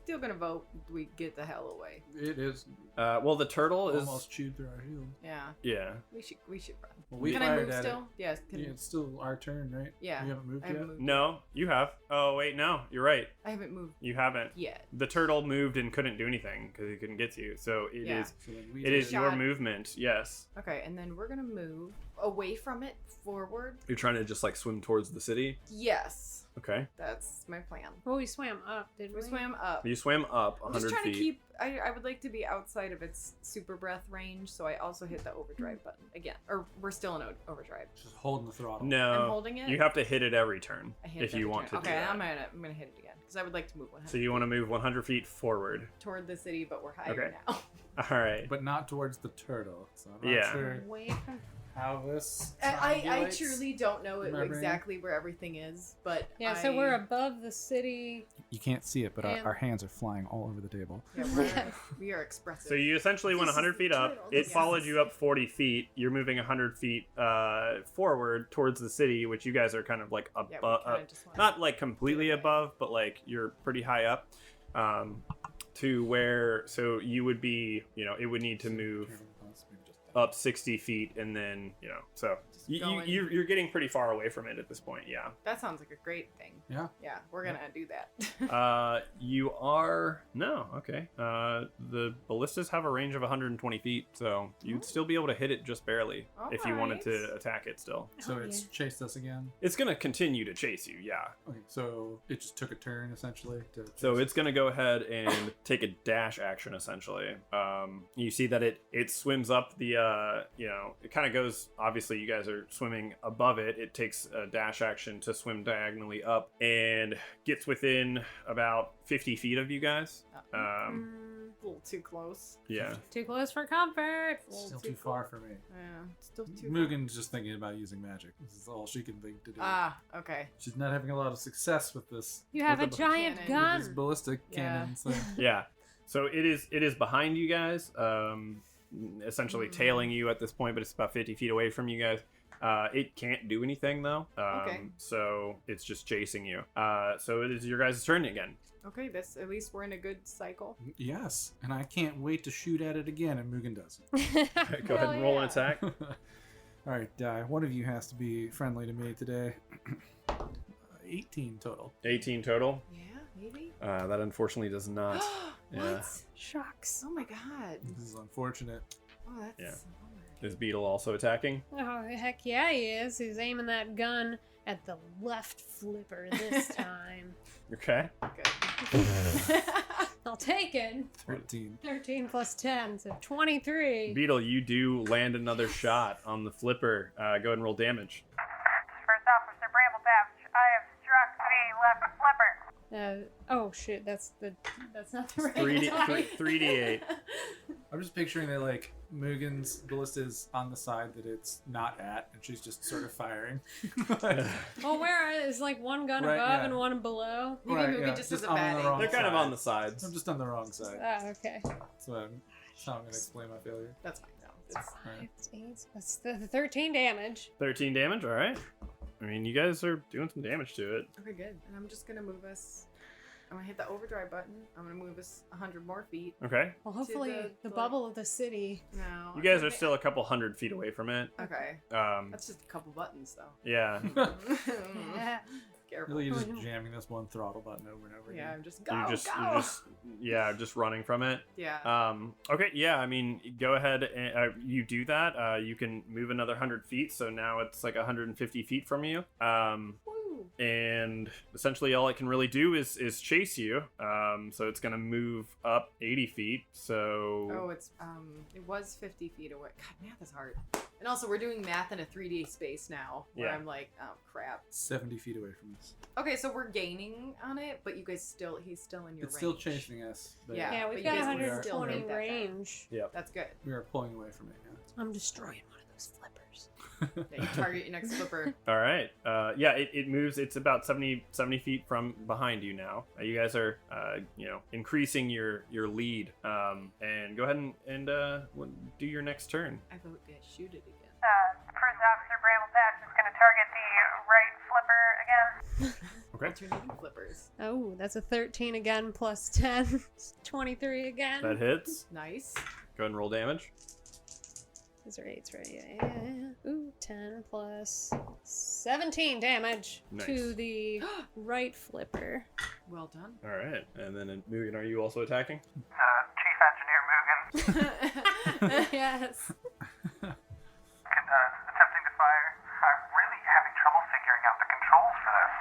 still gonna vote. We get the hell away. It is Well, the turtle is almost chewed through our shield. Yeah, yeah. we should run. Well, we Can I fired move at still? it. Yes. Can, Yeah, it's still our turn, right? Yeah, We haven't moved I yet. haven't moved. No, you have. Oh wait, no, you're right. I haven't moved You haven't. yet. The turtle moved and couldn't do anything because he couldn't get to you. So it is. Yeah. So then we It is your Shot. movement. Yes. Okay, and then we're gonna move away from it, forward. You're trying to just like swim towards the city. Yes, Okay. that's my plan. well, we swam up, didn't we? We swam up. You swam up I'm just 100 trying feet. to keep. I would like to be outside of its super breath range, so I also hit the overdrive button again. Or we're still in overdrive. just holding the throttle. No. I'm holding it? You have to hit it every turn I hit if it you every want turn. to Okay, do that. I'm gonna hit it again because I would like to move 100 So you want to move 100 feet forward. toward the city, but we're higher Okay. now. All right. But not towards the turtle. So I'm not Yeah. sure Away from. how this. I triangulates. truly don't know in my brain. exactly where everything is, but Yeah, so we're above the city. You can't see it, but And- our hands are flying all over the table. we are expressive. So you essentially went This is 100 feet up. turtle. It Yes. followed you up 40 feet. You're moving 100 feet forward towards the city, which you guys are kind of like yeah, we above, kinda just wanna- not like completely above, but like you're pretty high up. To where, so you would be, it would need to move up 60 feet and then, so Just you, going- you're getting pretty far away from it at this point, yeah. That sounds like a great thing. Yeah. Yeah, we're gonna do that. You are, no, okay. The ballistas have a range of 120 feet, so you'd still be able to hit it just barely if you wanted to Alright. attack it still. So Oh, it's yeah. chased us again. It's going to continue to chase you, yeah. Okay, so it just took a turn essentially to. So chase it's going to go ahead and take a dash action essentially. You see that it swims up the, it kind of goes, obviously you guys are swimming above it. It takes a dash action to swim diagonally up and gets within about 50 feet of you guys. A little too close. Yeah. Too close for comfort. us. Still too far for me. Yeah, still too. Mugen's just thinking about using magic. This is all she can think to do. Okay. She's not having a lot of success with this. You have a with the- giant cannon. with this gun. ballistic Yeah. cannon. So Yeah. So it is behind you guys, essentially tailing you at this point, but it's about 50 feet away from you guys. It can't do anything though. Okay. So it's just chasing you. So it is your guys' turn again. Okay, this at least we're in a good cycle. yes, and I can't wait to shoot at it again, and Mugen does. Go ahead and roll an attack. All right, one of you has to be friendly to me today. 18 total. 18 total. Yeah, maybe. That unfortunately does not. What? Yeah. Shucks. Oh my god. This is unfortunate. Oh, that's. Yeah. a bummer. Is Beetle also attacking? Oh, heck yeah, he is. He's aiming that gun at the left flipper this time. Okay. Good. I'll take it. 13. 13 plus 10, so 23. Beetle, you do land another shot on the flipper. Go ahead and roll damage. First Officer Brambletaft, I have struck the left flipper. Oh shit, that's not the right 3D, die. 3d8. I'm just picturing that, like, Mugen's ballista is on the side that it's not at, and she's just sort of firing. Oh, where is like one gun Right, above yeah. and one below? Maybe Right, Mugen yeah, just just has a on bad the angle. wrong They're kind of side. on the sides. I'm just on the wrong side. Oh, okay. That's how I'm going to explain my failure. That's fine. No, it's Right. 5, 8, that's the 13 damage. 13 damage, all right. I mean, you guys are doing some damage to it. okay, good. And I'm just gonna move us. I'm gonna hit the overdrive button. I'm gonna move us 100 more feet. Okay. Well, hopefully the the- bubble of the city. No. You guys are still a couple hundred feet away from it. Okay. Um, That's just a couple buttons, though. yeah. Yeah. Careful. Really, you're just Oh, no. jamming this one throttle button over and over Yeah, again. I'm just go, You're just, go. just running from it. Yeah. Okay, yeah, I mean, go ahead and you do that. You can move another 100 feet, so now it's like 150 feet from you. Woo. And essentially all it can really do is chase you. So it's gonna move up 80 feet. So Oh, it was 50 feet away. God, math is hard. And also, we're doing math in a 3D space now, where Yeah. I'm like, oh crap. 70 feet away from us. Okay, so we're gaining on it, but he's still in your It's range. still chasing us. But Yeah. Yeah, but we've you got guys can still 120 hit that guy. range. That's good. We are pulling away from it now. I'm destroying one of those flippers. Yeah, you target your next flipper. All right. Yeah, it moves. It's about 70 feet from behind you now. You guys are, increasing your lead. And go ahead and do your next turn. I vote yeah, shoot it again. First Officer Bramble Patch is going to target the right flipper again. Okay. Alternating flippers. Oh, that's a 13 again plus 10. 23 again. That hits. Nice. Go ahead and roll damage. These are 8s, right? Yeah. Ooh, 10 plus 17 damage Nice. to the right flipper. Well done. All right. And then Mugen, are you also attacking? Chief Engineer Mugen, Yes. attempting to fire. I'm really having trouble figuring out the controls for this.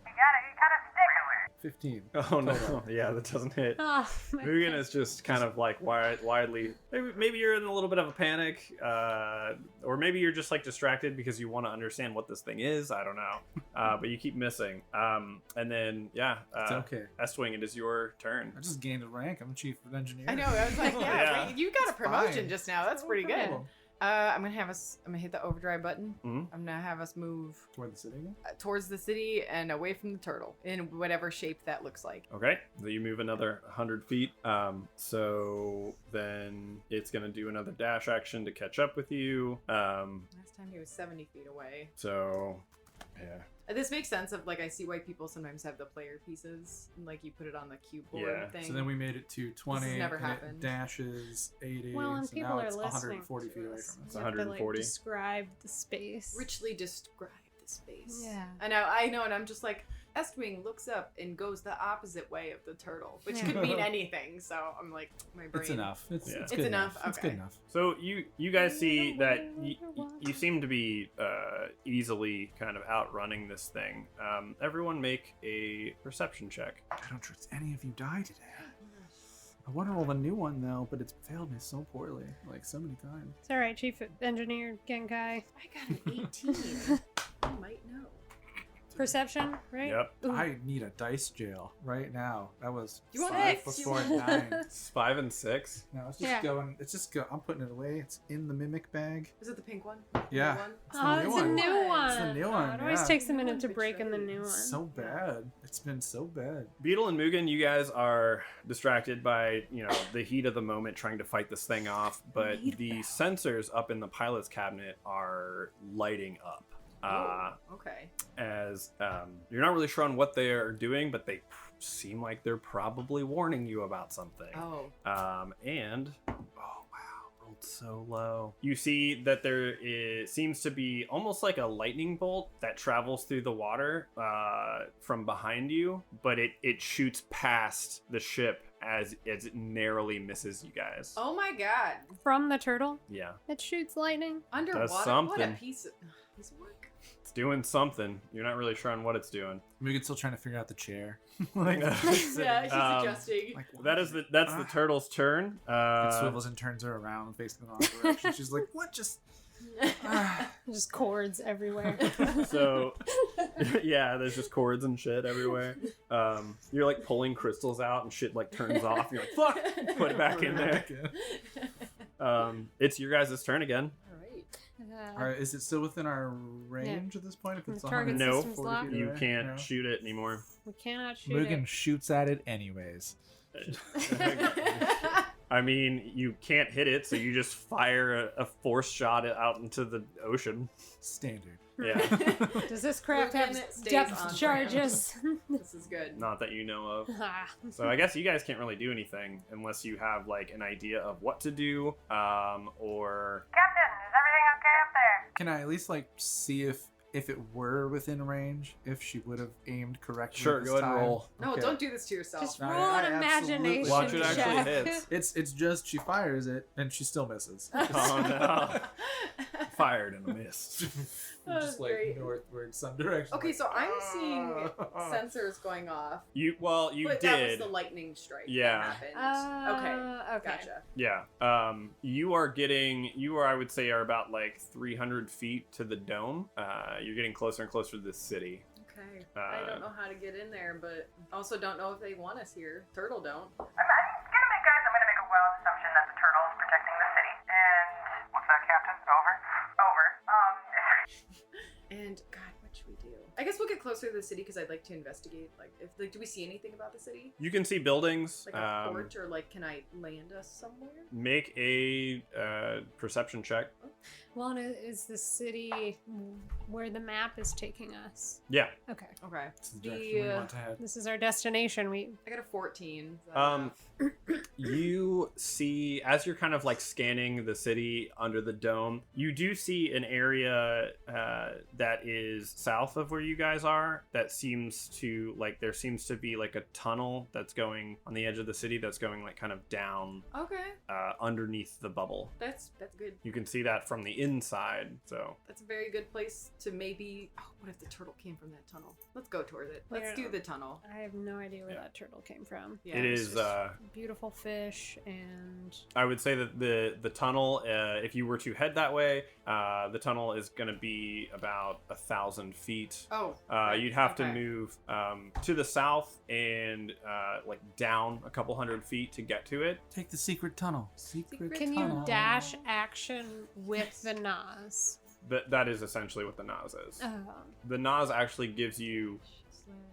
You gotta stick. Really? 15. Oh no. Yeah, that doesn't hit. Oh, my Mugen goodness. is just kind of like widely. Maybe you're in a little bit of a panic, or maybe you're just like distracted because you want to understand what this thing is. I don't know, but you keep missing. And then It's okay. Estwing, it is your turn. I just gained a rank. I'm chief of engineer. I know. I was like, yeah, Yeah. wait, you got a It's promotion fine. just now. That's No pretty good. problem. I'm gonna hit the overdrive button. Mhm. I'm gonna have us move Toward the city again? towards the city and away from the turtle in whatever shape that looks like. Okay, so you move another 100 feet. So then it's gonna do another dash action to catch up with you. Last time he was 70 feet away. So yeah. This makes sense of like I see why people sometimes have the player pieces and like you put it on the cube board Yeah. thing. So then we made it to 20. never and happened. It dashes 80. Well, and so people now are it's listening 140 to feet away us. from us. You have to, like, 140. describe the space. richly describe the space. Yeah. I know, and I'm just like Estwing looks up and goes the opposite way of the turtle, which Yeah. could mean anything. So I'm like, my brain. It's enough. It's, Yeah. it's, It's good enough? It's Okay. good enough. So you guys see that you seem to be easily kind of outrunning this thing. Everyone make a perception check. I don't trust any of you die today. I want to roll a new one though, but it's failed me so poorly, like so many times. It's all right, Chief Engineer Genkai. I got an 18. I might know. Perception, right? Yep. Ooh. I need a dice jail right now. That was You want 5 six? before You 9. It's 5 and 6. No, it's just Yeah. going. It's just go. I'm putting it away. It's in the mimic bag. Is it the pink one? Yeah. The one? It's Oh, the it's new a one. new one. It's the new Oh, one, it always yeah. takes a New minute one to break in the new one. It's so bad. It's been so bad. Beetle and Mugen, you guys are distracted by, the heat of the moment trying to fight this thing off, but the sensors up in the pilot's cabinet are lighting up. Oh, okay. As you're not really sure on what they are doing, but they seem like they're probably warning you about something. Oh. And oh wow, rolled so low. You see that seems to be almost like a lightning bolt that travels through the water from behind you, but it shoots past the ship as it narrowly misses you guys. Oh my god. From the turtle, Yeah, it shoots lightning. Underwater. What a something. piece of work. it's doing something. You're not really sure on what it's doing. Mugen's still trying to figure out the chair. like, Yeah, she's Um, adjusting. like, That's the turtle's turn. It swivels and turns her around, facing the wrong direction. She's like, "What? Just Just cords everywhere. So yeah, there's just cords and shit everywhere. You're like pulling crystals out and shit like turns off. You're like, fuck, put it back in there. It's your guys' turn again. All right. All right, is it still within our range at this point? If it's The target 140 system's feet locked? You away? can't No. shoot it anymore. We cannot shoot Mugen it. shoots at it anyways. I mean, you can't hit it, so you just fire a force shot out into the ocean. Standard. Yeah, Does this craft have Mugen stays depth on charges? This is good. not that you know of. Ah. So I guess you guys can't really do anything unless you have like an idea of what to do, or Captain, is everything okay up there? Can I at least like see if it were within range, if she would have aimed correctly? sure, this go ahead and time? roll. No, Okay. don't do this to yourself. Just No, roll I an absolutely- imagination Watch it actually check. hits. It's just she fires it and she still misses. Oh no! Fired and missed. Just like Great. northward, some direction. Okay, like, so I'm seeing "Ah." sensors going off. You But that was did. the lightning strike Yeah. that happened. Okay. Gotcha. Yeah. You are I would say are about like 300 feet to the dome. You're getting closer and closer to the city. Okay. I don't know how to get in there, but also don't know if they want us here. Turtle don't. I'm gonna make a wild assumption that the turtle is protecting the city. And what's that, Captain? Over? closer to the city because I'd like to investigate. Do we see anything about the city? You can see buildings. Like a port, or can I land us somewhere? Make a perception check. Well, and is the city where the map is taking us? Yeah. Okay. Okay. It's the direction we want to head. This is our destination. I got a 14. Is that Um, enough? You see, as you're kind of like scanning the city under the dome, you do see an area that is south of where you guys are. That seems to there seems to be like a tunnel that's going on the edge of the city that's going like kind of down Okay. underneath the bubble. That's good. You can see that from the inside. So That's a very good place to maybe. Oh, what if the turtle came from that tunnel? Let's go towards it. Let's Yeah. do the tunnel. I have no idea where Yeah. that turtle came from. Yeah, it it's is. just- Beautiful fish, and I would say that the tunnel, if you were to head that way, the tunnel is going to be about 1,000 feet. Oh. right, You'd have to okay. move to the south and down a couple hundred feet to get to it. Take the secret tunnel. Secret can tunnel. you dash action with the Nas? That is essentially what the Nas is. Oh. The Nas actually gives you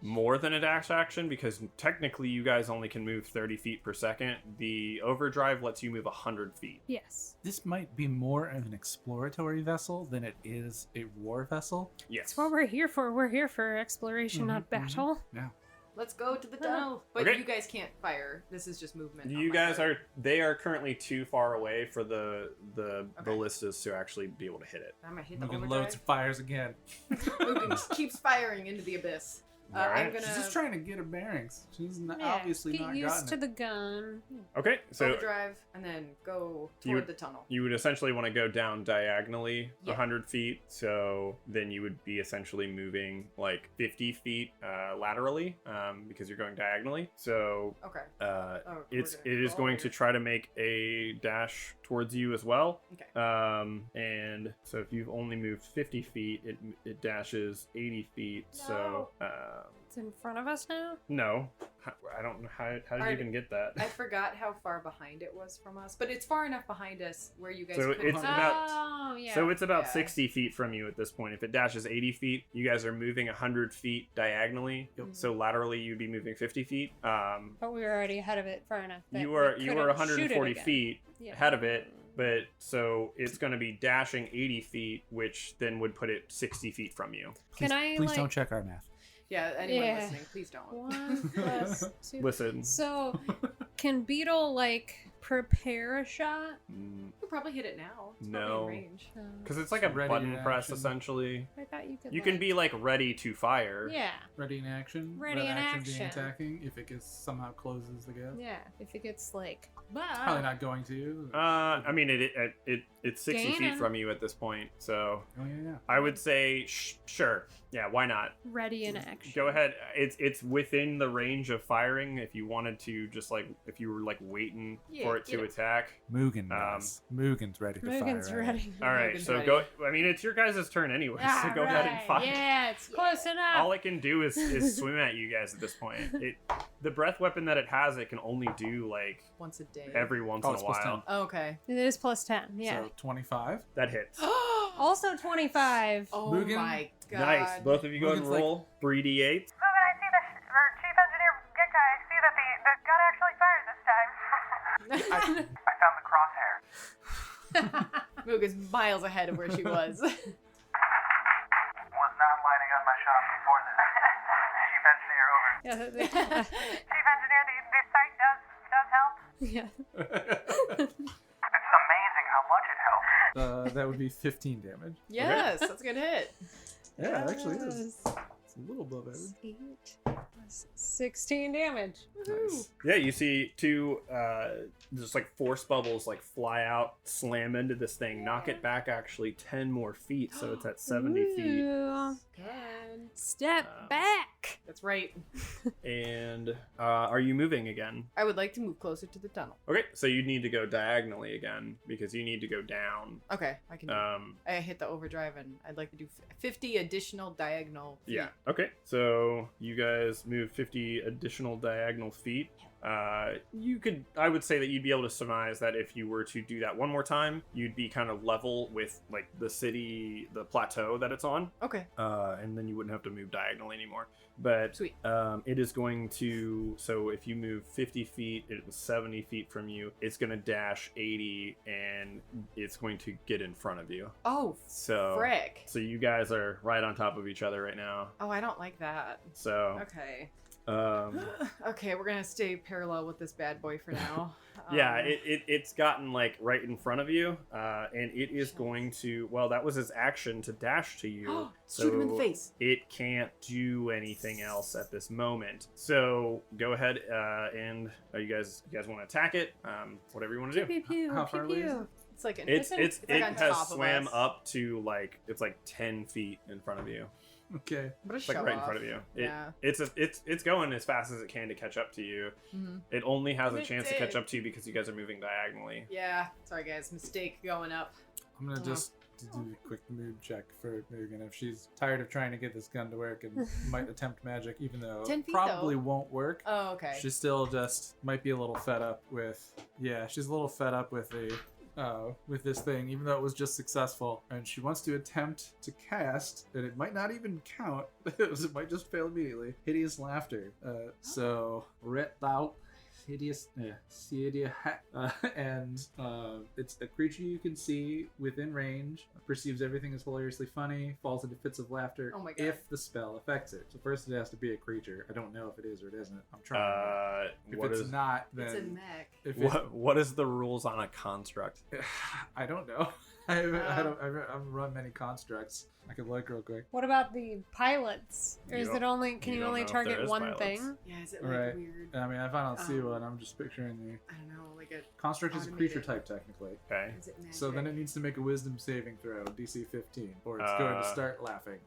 more than a dash action because technically you guys only can move 30 feet per second. The overdrive lets you move 100 feet. Yes. This might be more of an exploratory vessel than it is a war vessel. Yes. That's what we're here for. We're here for exploration, not battle. Yeah. Let's go to the tunnel. But Okay. you guys can't fire. This is just movement. on You my guys part. they are currently too far away for the Okay. ballistas to actually be able to hit it. I'm gonna hit the Mugen overdrive. loads fires again. Mugen just keeps firing into the abyss. All right. I'm gonna She's just trying to get her bearings. She's Yeah, obviously get not used gotten to it. the gun. Okay, so overdrive and then go You toward would- the tunnel. you would essentially want to go down diagonally Yeah. 100 feet. So then you would be essentially moving like 50 feet laterally because you're going diagonally. So Okay. it we're is gonna go going to here. try to make a dash towards you as well. Okay. And so if you've only moved 50 feet, it dashes 80 feet. So It's in front of us now? no, I don't know how did you Alright. even get that? I forgot how far behind it was from us, but it's far enough behind us where you guys So could. it's about- Oh, yeah. So it's about Yeah. 60 feet from you at this point. If it dashes 80 feet, you guys are moving 100 feet diagonally. Yep. So laterally, you'd be moving 50 feet. But we were already ahead of it far enough. that You we were couldn't 140 shoot it again. feet Yeah. ahead of it, but so it's going to be dashing 80 feet, which then would put it 60 feet from you. Please, Can I, please like- don't check our math. Yeah, anyone Yeah. listening, please don't. 1 plus 2. Listen, So, can Beetle, prepare a shot? We'll probably hit it now. It's No. probably in range. because it's like a Ready button in press action. essentially. I thought you could. You can be like ready to fire. Yeah, Ready in action. Ready Red in action being action. attacking. If it gets somehow closes the gap. yeah. If it gets Probably not going to. I mean, it's 60 feet Gaining. from you at this point, so Oh yeah. I would say sure. Yeah, why not? ready in action. Go ahead. It's within the range of firing if you wanted to just if you were waiting Yeah, for it to get it. attack. Mugen does. Mugen's ready to Mugen's fire. ready. All right, Mugen's so ready. go. I mean, it's your guys' turn anyway, so go ahead and Alright, fire. Yeah, it's close enough. All it can do is swim at you guys at this point. The breath weapon that it has, it can only do Once a day. every once Oh, in a it's plus while. Oh, okay. It is plus 10. Yeah. So 25. That hits. Also 25. Oh Mugen? my god. Nice. Both of you go and Mugen's roll 3d8. Mugen, I see or Chief Engineer Gekka, I see that the gun actually fired this time. I found the crosshair. Mugen's miles ahead of where she was. Was not lining up my shot before this. Chief Engineer, over. Yeah. Chief Engineer, the sight does help. Yeah. It's amazing how much it helps. That would be 15 damage. Yes, that's a good hit. Yeah, it actually is. Yes. It's a little above average. 8 plus 16 damage. Nice. Yeah, you see two just force bubbles fly out, slam into this thing, knock it back actually 10 more feet, so it's at 70 feet. Ooh. Good. Step back. That's right. And are you moving again? I would like to move closer to the tunnel. Okay, so you need to go diagonally again because you need to go down. Okay, I can do it. I hit the overdrive and I'd like to do 50 additional diagonal feet. Yeah. Okay, so you guys move 50 additional diagonal feet. I would say that you'd be able to surmise that if you were to do that one more time, you'd be kind of level with like the city, the plateau that it's on. Okay. And then you wouldn't have to move diagonally anymore. But Sweet. It is going to, so if you move 50 feet, it was 70 feet from you, it's going to dash 80 and it's going to get in front of you. Oh, So, frick. so you guys are right on top of each other right now. Oh, I don't like that. So, Okay. okay, we're gonna stay parallel with this bad boy for now. yeah, it's gotten like right in front of you, and it is going to. Well, that was its action to dash to you. So shoot him in the face. It can't do anything else at this moment. So go ahead and you guys want to attack it? Whatever you want to do. Pew, pew, How far pew, away is pew. It's like an It like on has top of swam us. up to like it's like 10 feet in front of you. Okay. What a It's like show right in off. front of you. Yeah. It's going as fast as it can to catch up to you. Mm-hmm. It only has a It chance to did. catch up to you because you guys are moving diagonally. Yeah. Sorry, guys. Mistake going up. I'm gonna just do a quick mood check for Mugen. If she's tired of trying to get this gun to work and might attempt magic, even though 10 feet, probably though. won't work. Oh, okay. She still just might be a little fed up with. Yeah, she's a little fed up with with this thing, even though it was just successful, and she wants to attempt to cast, and it might not even count. It might just fail immediately. Hideous laughter. So ret thou. Hideous, and it's a creature you can see within range, perceives everything as hilariously funny, falls into fits of laughter Oh my God. if the spell affects it. So first it has to be a creature. I don't know if it is or it isn't. I'm trying. If What it's is not, It's a then mech. if it, what is the rules on a construct? I don't know. I haven't run many constructs. I could look real quick. What about the pilots? Or You is don't- it only? Can you you don't only know if there target is one pilots. thing? Yeah, is it like Right. weird? I mean, if I don't see Um, one, I'm just picturing the I don't know, like a. construct is a creature automated- type technically. Okay. Is it magic? So then it needs to make a wisdom saving throw, DC 15, or it's going to start laughing.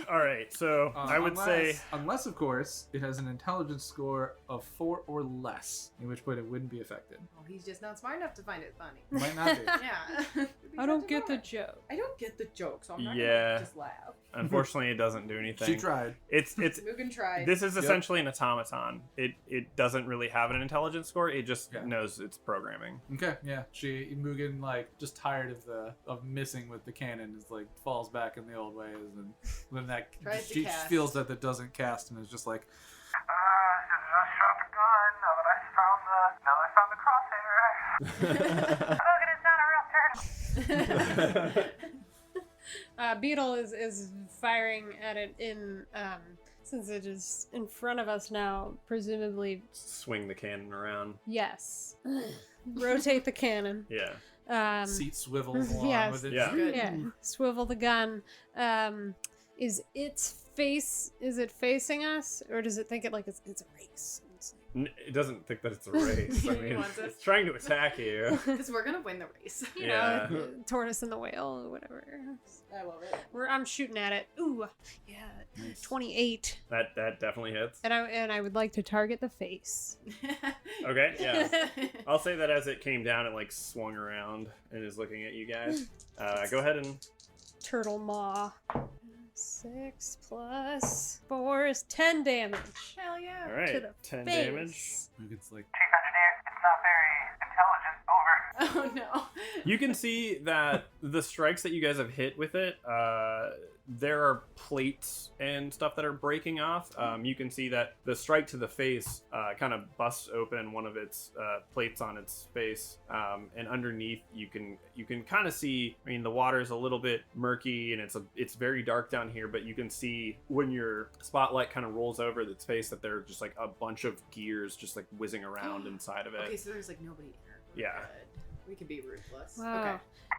All right. So I would say unless of course it has an intelligence score of 4 or less, in which point it wouldn't be affected. Well, he's just not smart enough to find it funny. Might not be. Yeah. It'd be I don't such a get the bummer. joke. I don't get the joke, so I'm not Yeah. gonna just laugh. unfortunately it doesn't do anything. She tried. It's Mugen tried. this is essentially an automaton. It doesn't really have an intelligence score. It just Yeah. knows its programming. Okay, yeah. Mugen, like, just tired of missing with the cannon, is like falls back in the old ways, and then that Tries to she cast. feels that it doesn't cast, and is just like, Just shot the gun. Now that I found the crosshair. Logan is not a real turtle. Beetle is firing at it in since it is in front of us now. Presumably, Swing the cannon around. yes. Rotate the cannon. Yeah. seat swivels along Yes. with it. Yeah. Good. Yeah. Swivel the gun. Is its face? Is it facing us, or does it think it like it's a race? It's It doesn't think that it's a race. I He mean, wants us. it's trying to attack you. Because we're gonna win the race. you Yeah. know, tortoise and the whale, or whatever. I love it. I'm shooting at it. Ooh, yeah, 28, That definitely hits. and I would like to target the face. Okay, yeah. I'll say that as it came down, it like swung around and is looking at you guys. Go ahead and Turtle maw. 6 plus 4 is 10 damage. Hell yeah. all right, To the 10 face. damage. Mugen's like, Chief Engineer, it's not very intelligent. Over. Oh no. You can see that the strikes that you guys have hit with it, there are plates and stuff that are breaking off. You can see that the strike to the face kind of busts open one of its plates on its face, and underneath you can kind of see. I mean, the water is a little bit murky and it's very dark down here, but you can see when your spotlight kind of rolls over its face that there are just like a bunch of gears just like whizzing around inside of it. Okay, so there's like nobody in here. We're Yeah. good. We can be ruthless. Wow. Okay.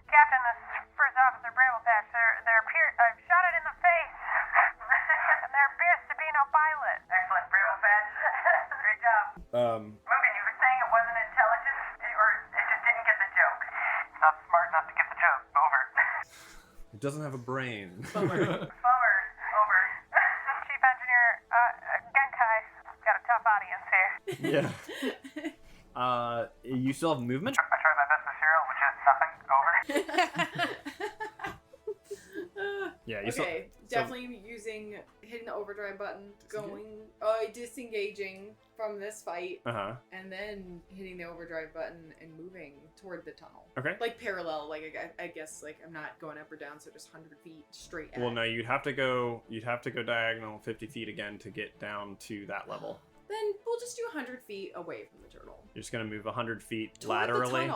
Captain, this first officer Bramble Patch, I've shot it in the face. And there appears to be no pilot. Excellent, Bramble Patch. Great job. Mugen, you were saying it wasn't intelligent, or it just didn't get the joke. It's not smart enough to get the joke. Over. It doesn't have a brain. Bummer. Over. Chief Engineer, Genkai, got a tough audience here. Yeah. You still have movement? I tried my best material, which is nothing. Over. Yeah, Okay, definitely hitting the overdrive button, disengaging from this fight, and then hitting the overdrive button and moving toward the tunnel. Okay. Like parallel, like I guess like I'm not going up or down, so just 100 feet straight at. Well, no, you'd have to go diagonal 50 feet again to get down to that level. Then we'll just do 100 feet away from the turtle. You're just gonna move 100 feet Toward laterally.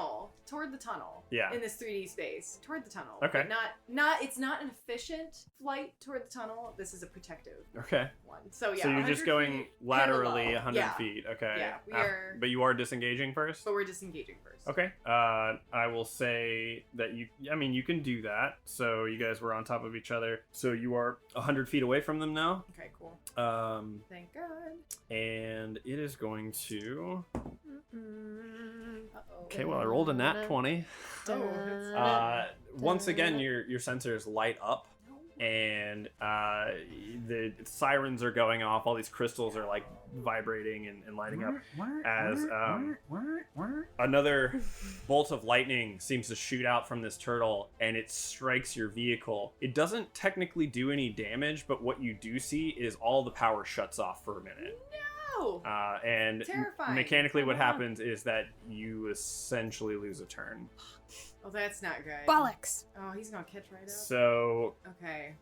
Toward the tunnel. Yeah. In this 3D space. Toward the tunnel. Okay. But not it's not an efficient flight toward the tunnel. This is a protective Okay. one. So yeah. So you're just 100 going feet laterally parallel. 100 Yeah. feet. Okay. Yeah, we are. But you are disengaging first? But we're disengaging first. Okay. I will say that you can do that. So you guys were on top of each other. So you are 100 feet away from them now. Okay, cool. Thank God. And it is going to. Uh-oh. Okay, well, I rolled a nat 20. Once again, your sensors light up, and the sirens are going off. All these crystals are like vibrating and lighting up as another bolt of lightning seems to shoot out from this turtle, and it strikes your vehicle. It doesn't technically do any damage, but what you do see is all the power shuts off for a minute. No! And Terrifying. mechanically what happens is that you essentially lose a turn. Oh, that's not good. Bollocks. Oh, he's gonna catch right up. So Okay.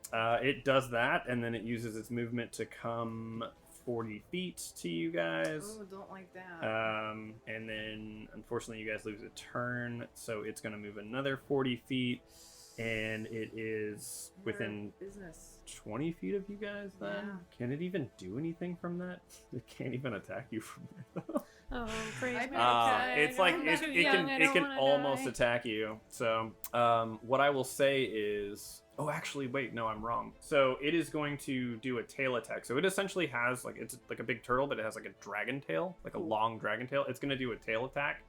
it does that, and then it uses its movement to come 40 feet to you guys. Oh, don't like that. And then unfortunately you guys lose a turn, so it's going to move another 40 feet, and it is within business. 20 feet of you guys then. Yeah. Can it even do anything from that? It can't even attack you from there though. Oh, praise I be bet to God. It's like I'm it too young, I don't can wanna almost die. attack you. So what I will say is, oh, actually, wait, no, I'm wrong. So it is going to do a tail attack. So it essentially has it's like a big turtle, but it has like a dragon tail, like a long dragon tail. It's going to do a tail attack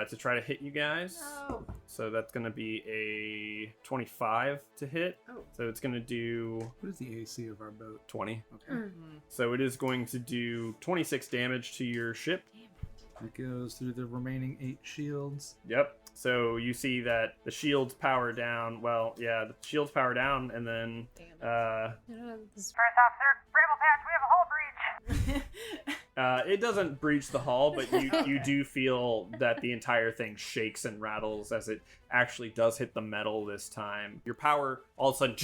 to try to hit you guys. No. So that's going to be a 25 to hit. Oh. So it's going to do What is the AC of our boat? 20. Okay. Mm-hmm. So it is going to do 26 damage to your ship. It goes through the remaining 8 shields. Yep. So you see that the shields power down. Well, yeah, the shields power down, and then This- First officer, Bramble Patch, we have a hull breach. it doesn't breach the hull, but you do feel that the entire thing shakes and rattles as it actually does hit the metal this time. Your power all of a sudden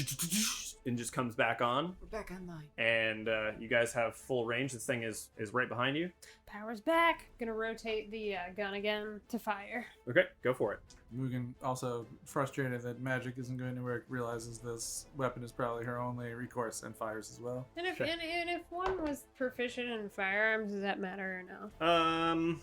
and just comes back on, We're back online. and you guys have full range. This thing is right behind you. Power's back. Gonna rotate the gun again to fire. Okay, go for it. Mugen, also frustrated that magic isn't going to work, realizes this weapon is probably her only recourse and fires as well. And if Okay. and if one was proficient in firearms, does that matter or no?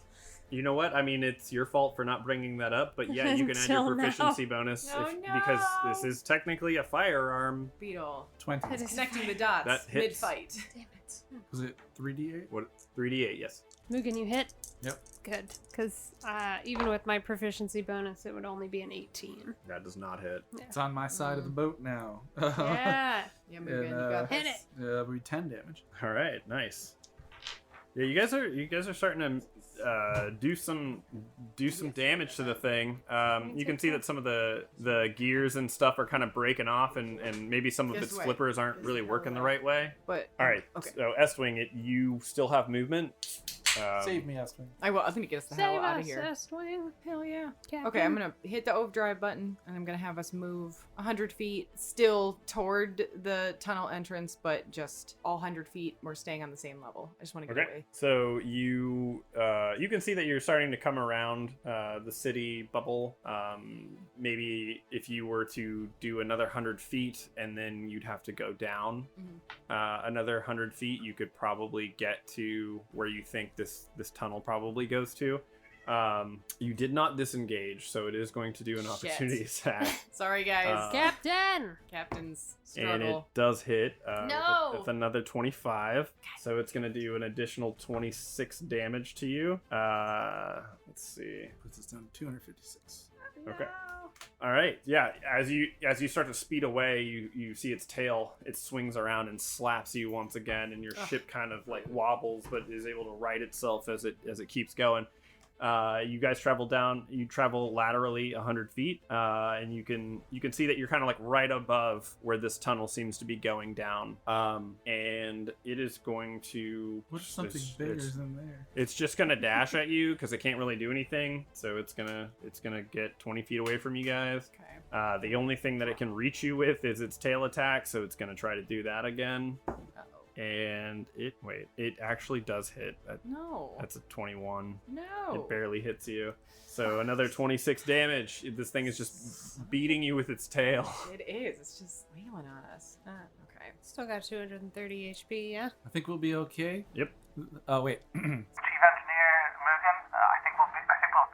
You know what? I mean, it's your fault for not bringing that up, but yeah, you can add your Until now. proficiency bonus Oh, because no. this is technically a firearm. Beetle. 20. That is Connecting the dots That hits. mid-fight. Damn it. Was it 3d8? What? 3d8, yes. Mugen, you hit? Yep. Good. Because even with my proficiency bonus, it would only be an 18. That does not hit. It's on my side of the boat now. Yeah. Yeah, Mugen, you And, got Hit this. it. It'll be 10 damage. All right, nice. Yeah, you guys are starting to do some damage to the thing. You can see that some of the gears and stuff are kind of breaking off, and maybe some of Guess its what? flippers aren't Guess really what? working the right way. But All right, Okay. so Estwing, you still have movement. Save me, Estwing. I'm gonna get us the hell Save out of us, here. S-Wing. Hell yeah. Captain. Okay, I'm gonna hit the overdrive button, and I'm gonna have us move 100 feet, still toward the tunnel entrance, but just all 100 feet. We're staying on the same level. I just want to get Okay, away. so you can see that you're starting to come around the city bubble. Maybe if you were to do another 100 feet, and then you'd have to go down another 100 feet, you could probably get to where you think this tunnel probably goes to. You did not disengage, so it is going to do an Shit. opportunity attack. Sorry, guys. Captain! Captain's And it struggle. does hit No! with another 25. So it's going to do an additional 26 damage to you. Let's see. Puts us down to 256. Okay. All right. Yeah. As you start to speed away, you see its tail. It swings around and slaps you once again, and your ship kind of like wobbles, but is able to right itself as it keeps going. You guys travel down. You travel laterally 100 feet, and you can see that you're kind of like right above where this tunnel seems to be going down. And it is going to. What's something bigger than there? It's just gonna dash at you because it can't really do anything. So it's gonna get 20 feet away from you guys. Okay. The only thing that it can reach you with is its tail attack, so it's gonna try to do that again. Uh-oh. And it actually does hit. No. That's a 21. No. It barely hits you. So another 26 damage. This thing is just beating you with its tail. It is. It's just wailing on us. Okay. Still got 230 HP, yeah? I think we'll be okay. Yep. Oh, wait. Chief Engineer Mugen, I think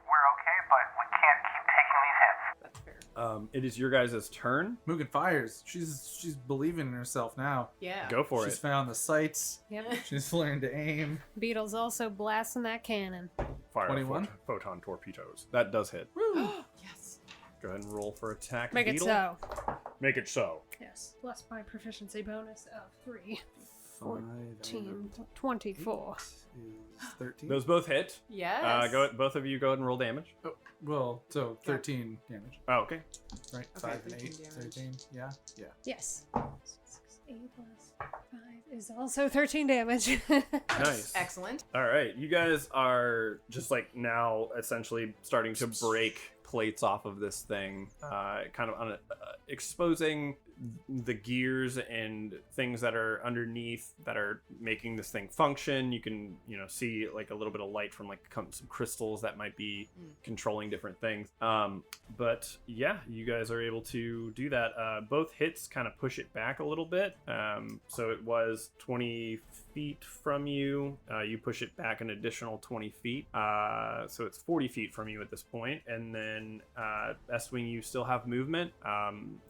we're okay, but we can't keep taking these hits. That's fair. It is your guys' turn. Mugen fires. She's believing in herself now. Yeah. Go for She's it. found the sights. Yep. She's learned to aim. Beetle's also blasting that cannon. Fire 21? photon torpedoes. That does hit. Yes. Go ahead and roll for attack. Make it Beetle. so. Make it so. Yes. Plus my proficiency bonus of 3. 5 14, 24. is 13. Those both hit. Yes. Both of you go ahead and roll damage. Oh, well, so 13 damage, Oh, okay. right? Okay, 5 and 8, 13 damage. 13. Yeah. Yes. 6, 8 plus 5 is also 13 damage. Nice. Excellent. All right, you guys are just like now essentially starting to break plates off of this thing, kind of exposing the gears and things that are underneath that are making this thing function. You can see like a little bit of light from like some crystals that might be controlling different things. But yeah, you guys are able to do that. Both hits kind of push it back a little bit. So it was 20 feet from you. You push it back an additional 20 feet. So it's 40 feet from you at this point. And then Estwing, you still have movement.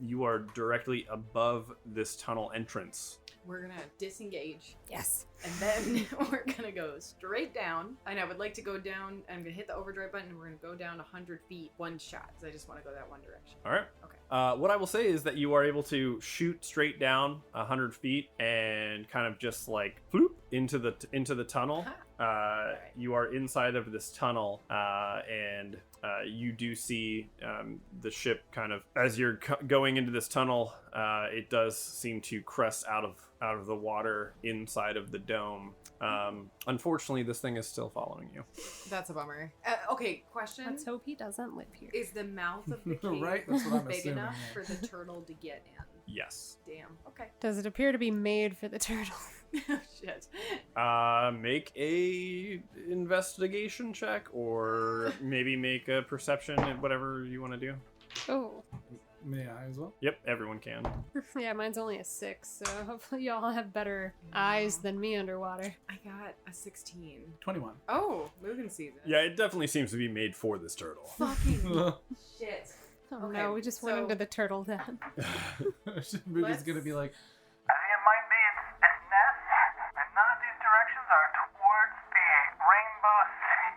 You are directly above this tunnel entrance. We're gonna disengage, Yes. and then we're gonna go straight down. And I would like to go down. I'm gonna hit the overdrive button, and we're gonna go down 100 feet, one shot, because I just want to go that one direction. All right. Okay. What I will say is that you are able to shoot straight down 100 feet and kind of just like floop into the tunnel. You are inside of this tunnel, and you do see the ship kind of as you're going into this tunnel. It does seem to crest out of the water inside of the dome. Unfortunately, this thing is still following you. That's a bummer. Okay, question. Let's hope he doesn't live here. Is the mouth of the cave Right, that's what I'm big assuming, enough yeah. for the turtle to get in? Yes. Damn. Okay. Does it appear to be made for the turtle? Shit. Make a investigation check, or maybe make a perception, whatever you want to do. Oh. May I as well? Yep, everyone can. Yeah, mine's only a 6, so hopefully y'all have better eyes than me underwater. I got a 16. 21. Oh, Mugen season. Yeah, it definitely seems to be made for this turtle. Fucking shit. Oh Okay, no, we just went so- into the turtle den. Mugen's gonna be like, It might be its nest, and none of these directions are towards the rainbow sea.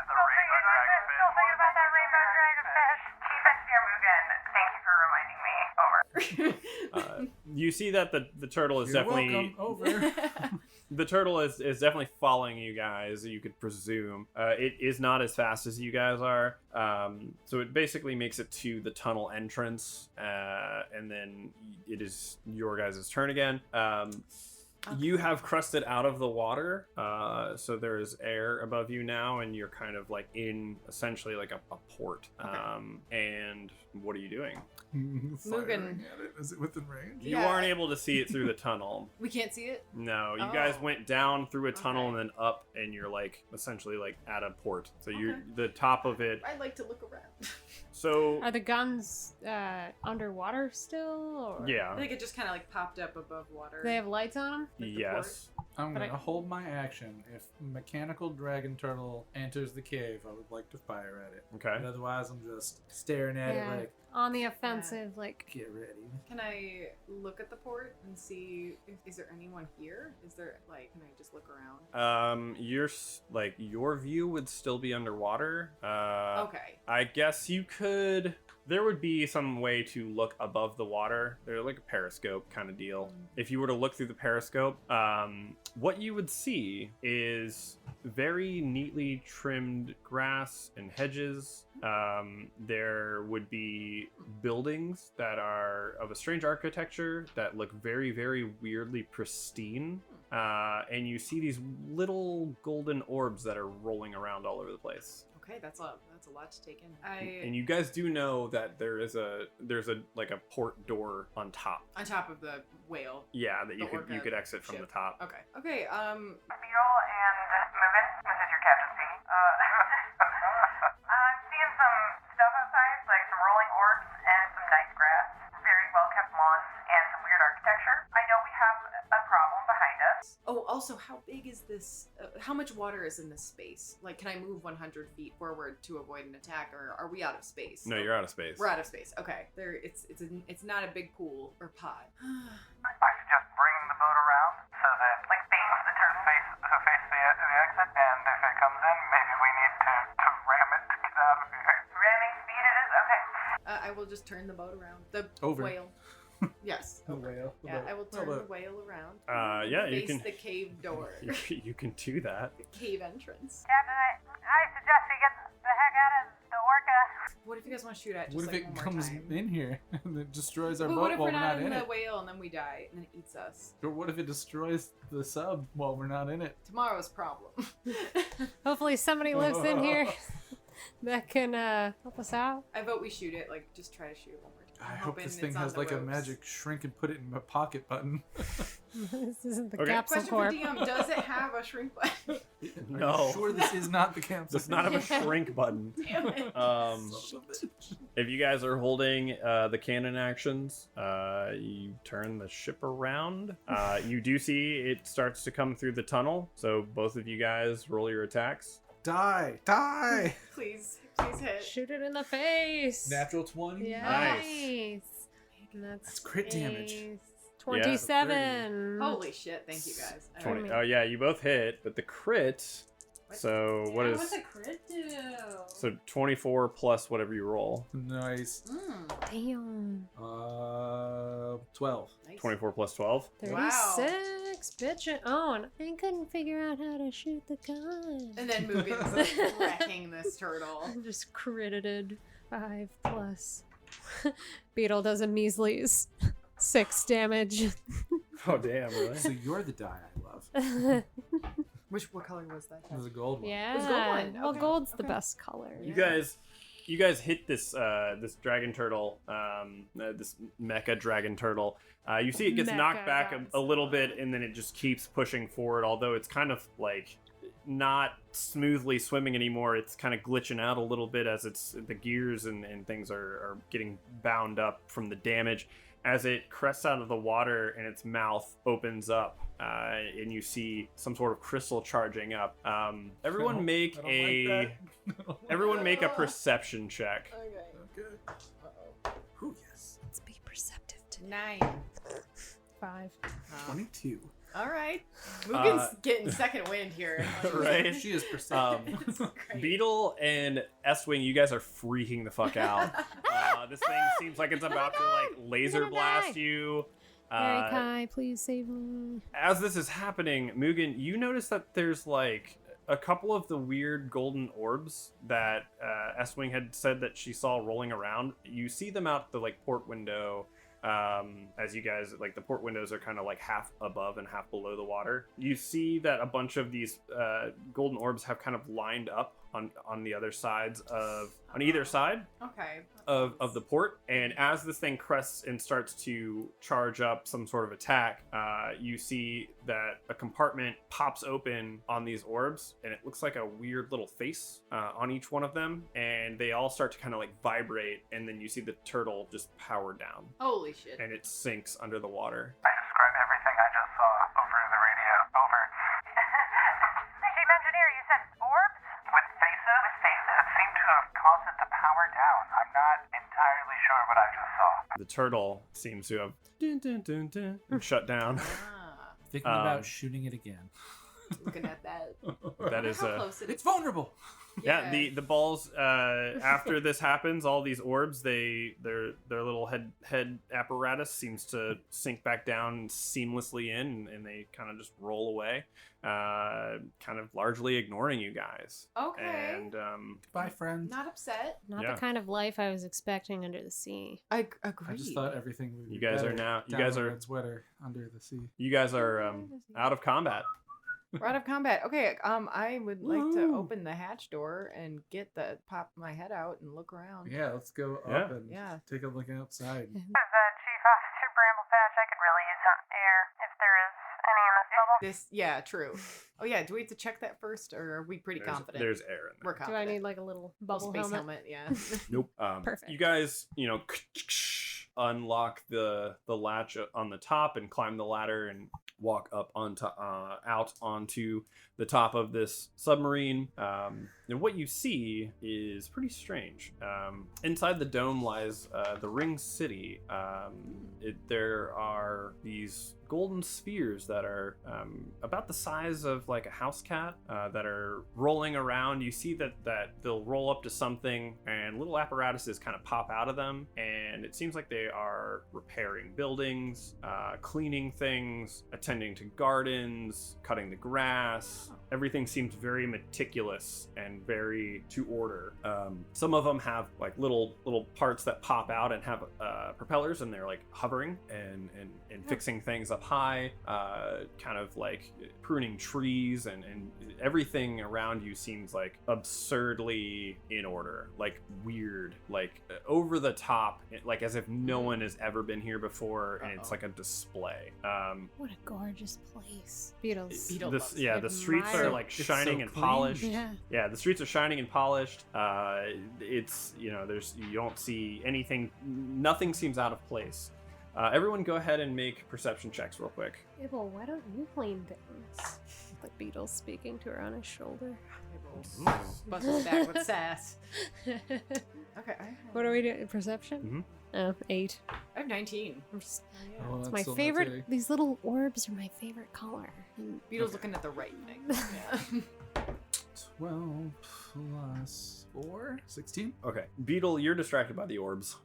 the rainbow dragonfish. Still thinking about that rainbow dragonfish. Chief Engineer Mugen, thank you for reminding me. Over. You see that the turtle is "You're definitely welcome, over." the turtle is definitely following you guys. You could presume it is not as fast as you guys are. So it basically makes it to the tunnel entrance, and then it is your guys' turn again. You have crested out of the water, so there is air above you now, and you're kind of like in essentially like a port. And what are you doing? Firing at it. Is it within range? You Yeah. aren't able to see it through the tunnel. We can't see it? No, you guys Oh. went down through a tunnel Okay. and then up, and you're like essentially like at a port. So you're Okay. the top of it. I'd like to look around. So Are the guns underwater still? Or I yeah, think it just kind of like popped up above water. Do they have lights on them? the yes. I'm But gonna I- hold my action. If mechanical dragon turtle enters the cave, I would like to fire at it. Okay. But otherwise, I'm just staring at Yeah. it like, On the offensive, like. get ready. Can I look at the port and see if is there anyone here? Is there like can I just look around? Like your view would still be underwater. Okay. I guess you could. There would be some way to look above the water. They're like a periscope kind of deal. If you were to look through the periscope, what you would see is very neatly trimmed grass and hedges. There would be buildings that are of a strange architecture that look very, very weirdly pristine. And you see these little golden orbs that are rolling around all over the place. Okay, that's a lot to take in. And you guys do know that there's a like a port door on top. On top of the whale. Yeah, that you The could exit from ship. the top. Okay. Beetle and Mugen, this is your Captain C. I'm seeing some stuff outside, like some rolling orbs and some nice grass, very well-kept lawns, and some weird architecture. I know we have a problem behind us. Oh, also, how big is this? How much water is in this space? Like, can I move 100 feet forward to avoid an attack, or are we out of space? No, you're out of space. We're out of space. Okay. It's not a big pool or pod. I suggest bringing the boat around so that, like, face the turn face the exit, and if it comes in, maybe we need to ram it to get out of here. Ramming speed it is? Okay. I will just turn the boat around. The Over. whale. Yes. The whale. Yeah, I will turn the whale around. Yeah, you Face can. the cave door. You can do that. The cave entrance. Captain, I suggest we get the heck out of the orca. What if you guys want to shoot at? Just What if like it one more comes time? in here and it destroys our But boat what if while we're not in in the it? whale and then we die and then it eats us? Or what if it destroys the sub while we're not in it? Tomorrow's problem. Hopefully somebody lives in here that can help us out. I vote we shoot it. Like, just try to shoot it one more time. I I'm hope hoping this thing it's on has the like a ropes. magic shrink and put it in my pocket button. This isn't the Okay. capsule Question corp. for DM: does it have a shrink button? No. Are you sure this is not the capsule? Does not have a shrink button. Damn it. If you guys are holding the cannon actions, you turn the ship around. You do see it starts to come through the tunnel. So both of you guys roll your attacks. Die! Die! Please hit. Shoot it in the face. Natural 20? Yes. Nice. And That's crit damage. ace. 27. Holy shit! Thank you guys. I 20. don't- Oh yeah, you both hit, but the crit. What? So what is? What's a crit do? So 24 plus whatever you roll. Nice. Mm, Damn. 12. nice. 24 plus 12. 36, bitch. Oh, and I couldn't figure out how to shoot the gun. And then Mugen's wrecking this turtle. Just credited 5 plus. Beetle does a measly 6 damage. Oh damn! Really? So you're the die I love. What color was that? It was a gold one. Yeah. It was gold one. Well, Okay, gold's the okay. best color. You guys hit this this dragon turtle, this mecha dragon turtle. You see it gets Mecha knocked back gods. a little bit, and then it just keeps pushing forward. Although it's kind of like not smoothly swimming anymore. It's kind of glitching out a little bit as the gears and things are getting bound up from the damage. As it crests out of the water and its mouth opens up, and you see some sort of crystal charging up. Everyone make everyone make a perception check. Okay. Okay. Ooh, yes. Let's be perceptive today. 9. 5. 22. All right. Mugen's getting second wind here. Right? She is perceptive. It's great. Beetle and S-Wing, you guys are freaking the fuck out. This thing seems like it's about to like laser gonna blast die. you. Mary Kai, please save me. As this is happening, Mugen, you notice that there's like a couple of the weird golden orbs that S-Wing had said that she saw rolling around. You see them out the like port window. As you guys, like the port windows are kind of like half above and half below the water. You see that a bunch of these golden orbs have kind of lined up on the other sides on either side Okay. of the port. And as this thing crests and starts to charge up some sort of attack, you see that a compartment pops open on these orbs, and it looks like a weird little face on each one of them, and they all start to kind of like vibrate, and then you see the turtle just power down, Holy shit. and it sinks under the water. I describe everything I just saw over the radio. Over. Chief Engineer, you said orbs? With faces? With faces that seem to have caused it to power down. I'm not entirely sure what I just saw. The turtle seems to have and shut down. Ah, Thinking about shooting it again. looking at that. That is How a close it is. It's vulnerable. Yeah, the balls. After this happens, all these orbs, their little head apparatus seems to sink back down seamlessly in, and they kind of just roll away, kind of largely ignoring you guys. Okay. And Bye, friend. Not upset. Not Yeah. the kind of life I was expecting under the sea. I agree. I just thought everything would be You guys are better now- you down guys where are- it's wetter under the sea. you guys are out of combat. We're out of combat. Okay, I would like to Woo. open the hatch door and pop my head out and look around. Yeah, let's go Yeah. up and Yeah. take a look outside. As Chief Officer Bramblepatch, I could really use some air if there is any in this bubble. Yeah, true. Oh yeah, do we have to check that first, or are we pretty confident? There's air in there. We're Do I confident. need like a little bubble space helmet? Yeah. Nope. Perfect. You guys, unlock the latch on the top and climb the ladder and walk up onto out onto the top of this submarine. And what you see is pretty strange. Inside the dome lies the Ring City. There are these golden spheres that are about the size of like a house cat that are rolling around. You see that they'll roll up to something and little apparatuses kind of pop out of them, and it seems like they are repairing buildings, cleaning things, attending to gardens, cutting the grass. Everything seems very meticulous and very to order. Some of them have like little parts that pop out and have propellers, and they're like hovering and fixing things up high, kind of like pruning trees, and everything around you seems like absurdly in order, like weird, like over the top, like as if no one has ever been here before, and it's like a display. What a gorgeous place. Beatles. The streets are like It's shining so and clean. polished. Yeah. The streets are shining and polished. It's you don't see anything. Nothing seems out of place. Everyone, go ahead and make perception checks real quick. Abel, why don't you clean things? The Beatles speaking to her on his shoulder. Bust us back with sass. Okay, What are we doing? Perception? Oh, 8. I have 19. I'm just, Oh, it's that's my still not favorite. today. These little orbs are my favorite color. And Beetle's looking at the right thing. Yeah. 12 plus 4, 16. Okay, Beetle, you're distracted by the orbs.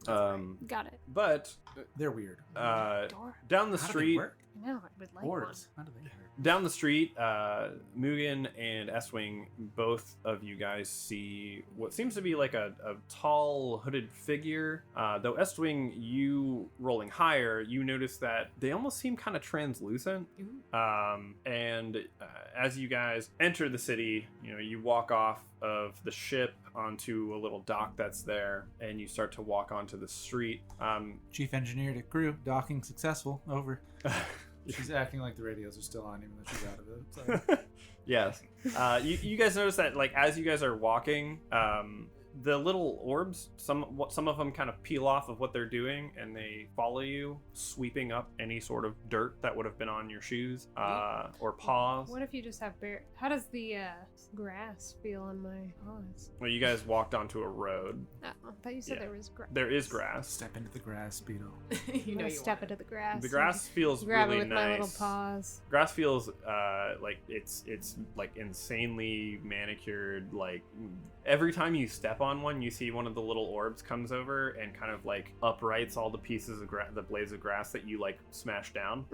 got it. But They're weird. Door. down the How do they street, work? I know. I would like Orbs. How do they work? down the street, Mugen and Estwing, both of you guys see what seems to be like a tall hooded figure. Though Estwing, you rolling higher, you notice that they almost seem kind of translucent. And as you guys enter the city, you walk off of the ship onto a little dock that's there, and you start to walk onto the street. Chief engineer to crew. Docking successful. Over. She's acting like the radios are still on, even though she's out of it. So. Yes. You guys notice that, like, as you guys are walking, the little orbs, some of them kind of peel off of what they're doing, and they follow you, sweeping up any sort of dirt that would have been on your shoes or paws. What if you just have bare? How does the grass feel on my paws? Well, you guys walked onto a road. Oh, I thought you said Yeah. there was grass. There is grass. Step into the grass, Beetle. You know you step want into the grass. The and grass feels grab really it with nice. my little paws. Grass feels like it's like insanely manicured. Like every time you step on one, you see one of the little orbs comes over and kind of like uprights all the pieces of the blades of grass that you like smash down,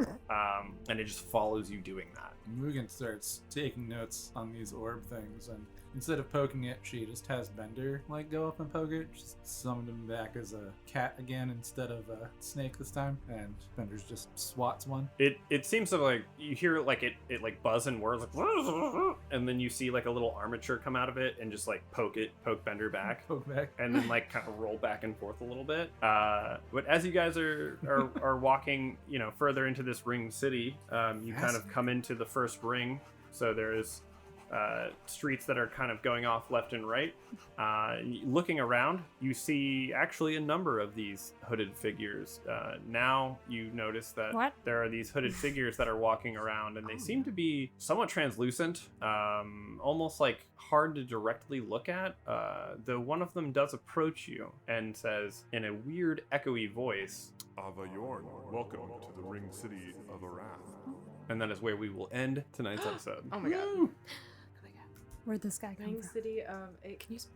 and it just follows you doing that. Mugen starts taking notes on these orb things, and instead of poking it, she just has Bender like go up and poke it. Just summoned him back as a cat again instead of a snake this time, and Bender's just swats one. It seems to like you hear like it like buzz and whirs like, and then you see like a little armature come out of it and just like poke Bender back. Poke back. And then like kind of roll back and forth a little bit. But as you guys are walking, further into this ring city, you kind of come into the first ring. So there's streets that are kind of going off left and right. Looking around, you see actually a number of these hooded figures. Now you notice that there are these hooded figures that are walking around, and they seem to be somewhat translucent, almost like hard to directly look at. Though one of them does approach you and says in a weird echoey voice, Ava Yorn, welcome to the Ring City of Arath. and that is where we will end tonight's episode. Oh my god. Where'd this guy come Ring from? city of... Can you spy?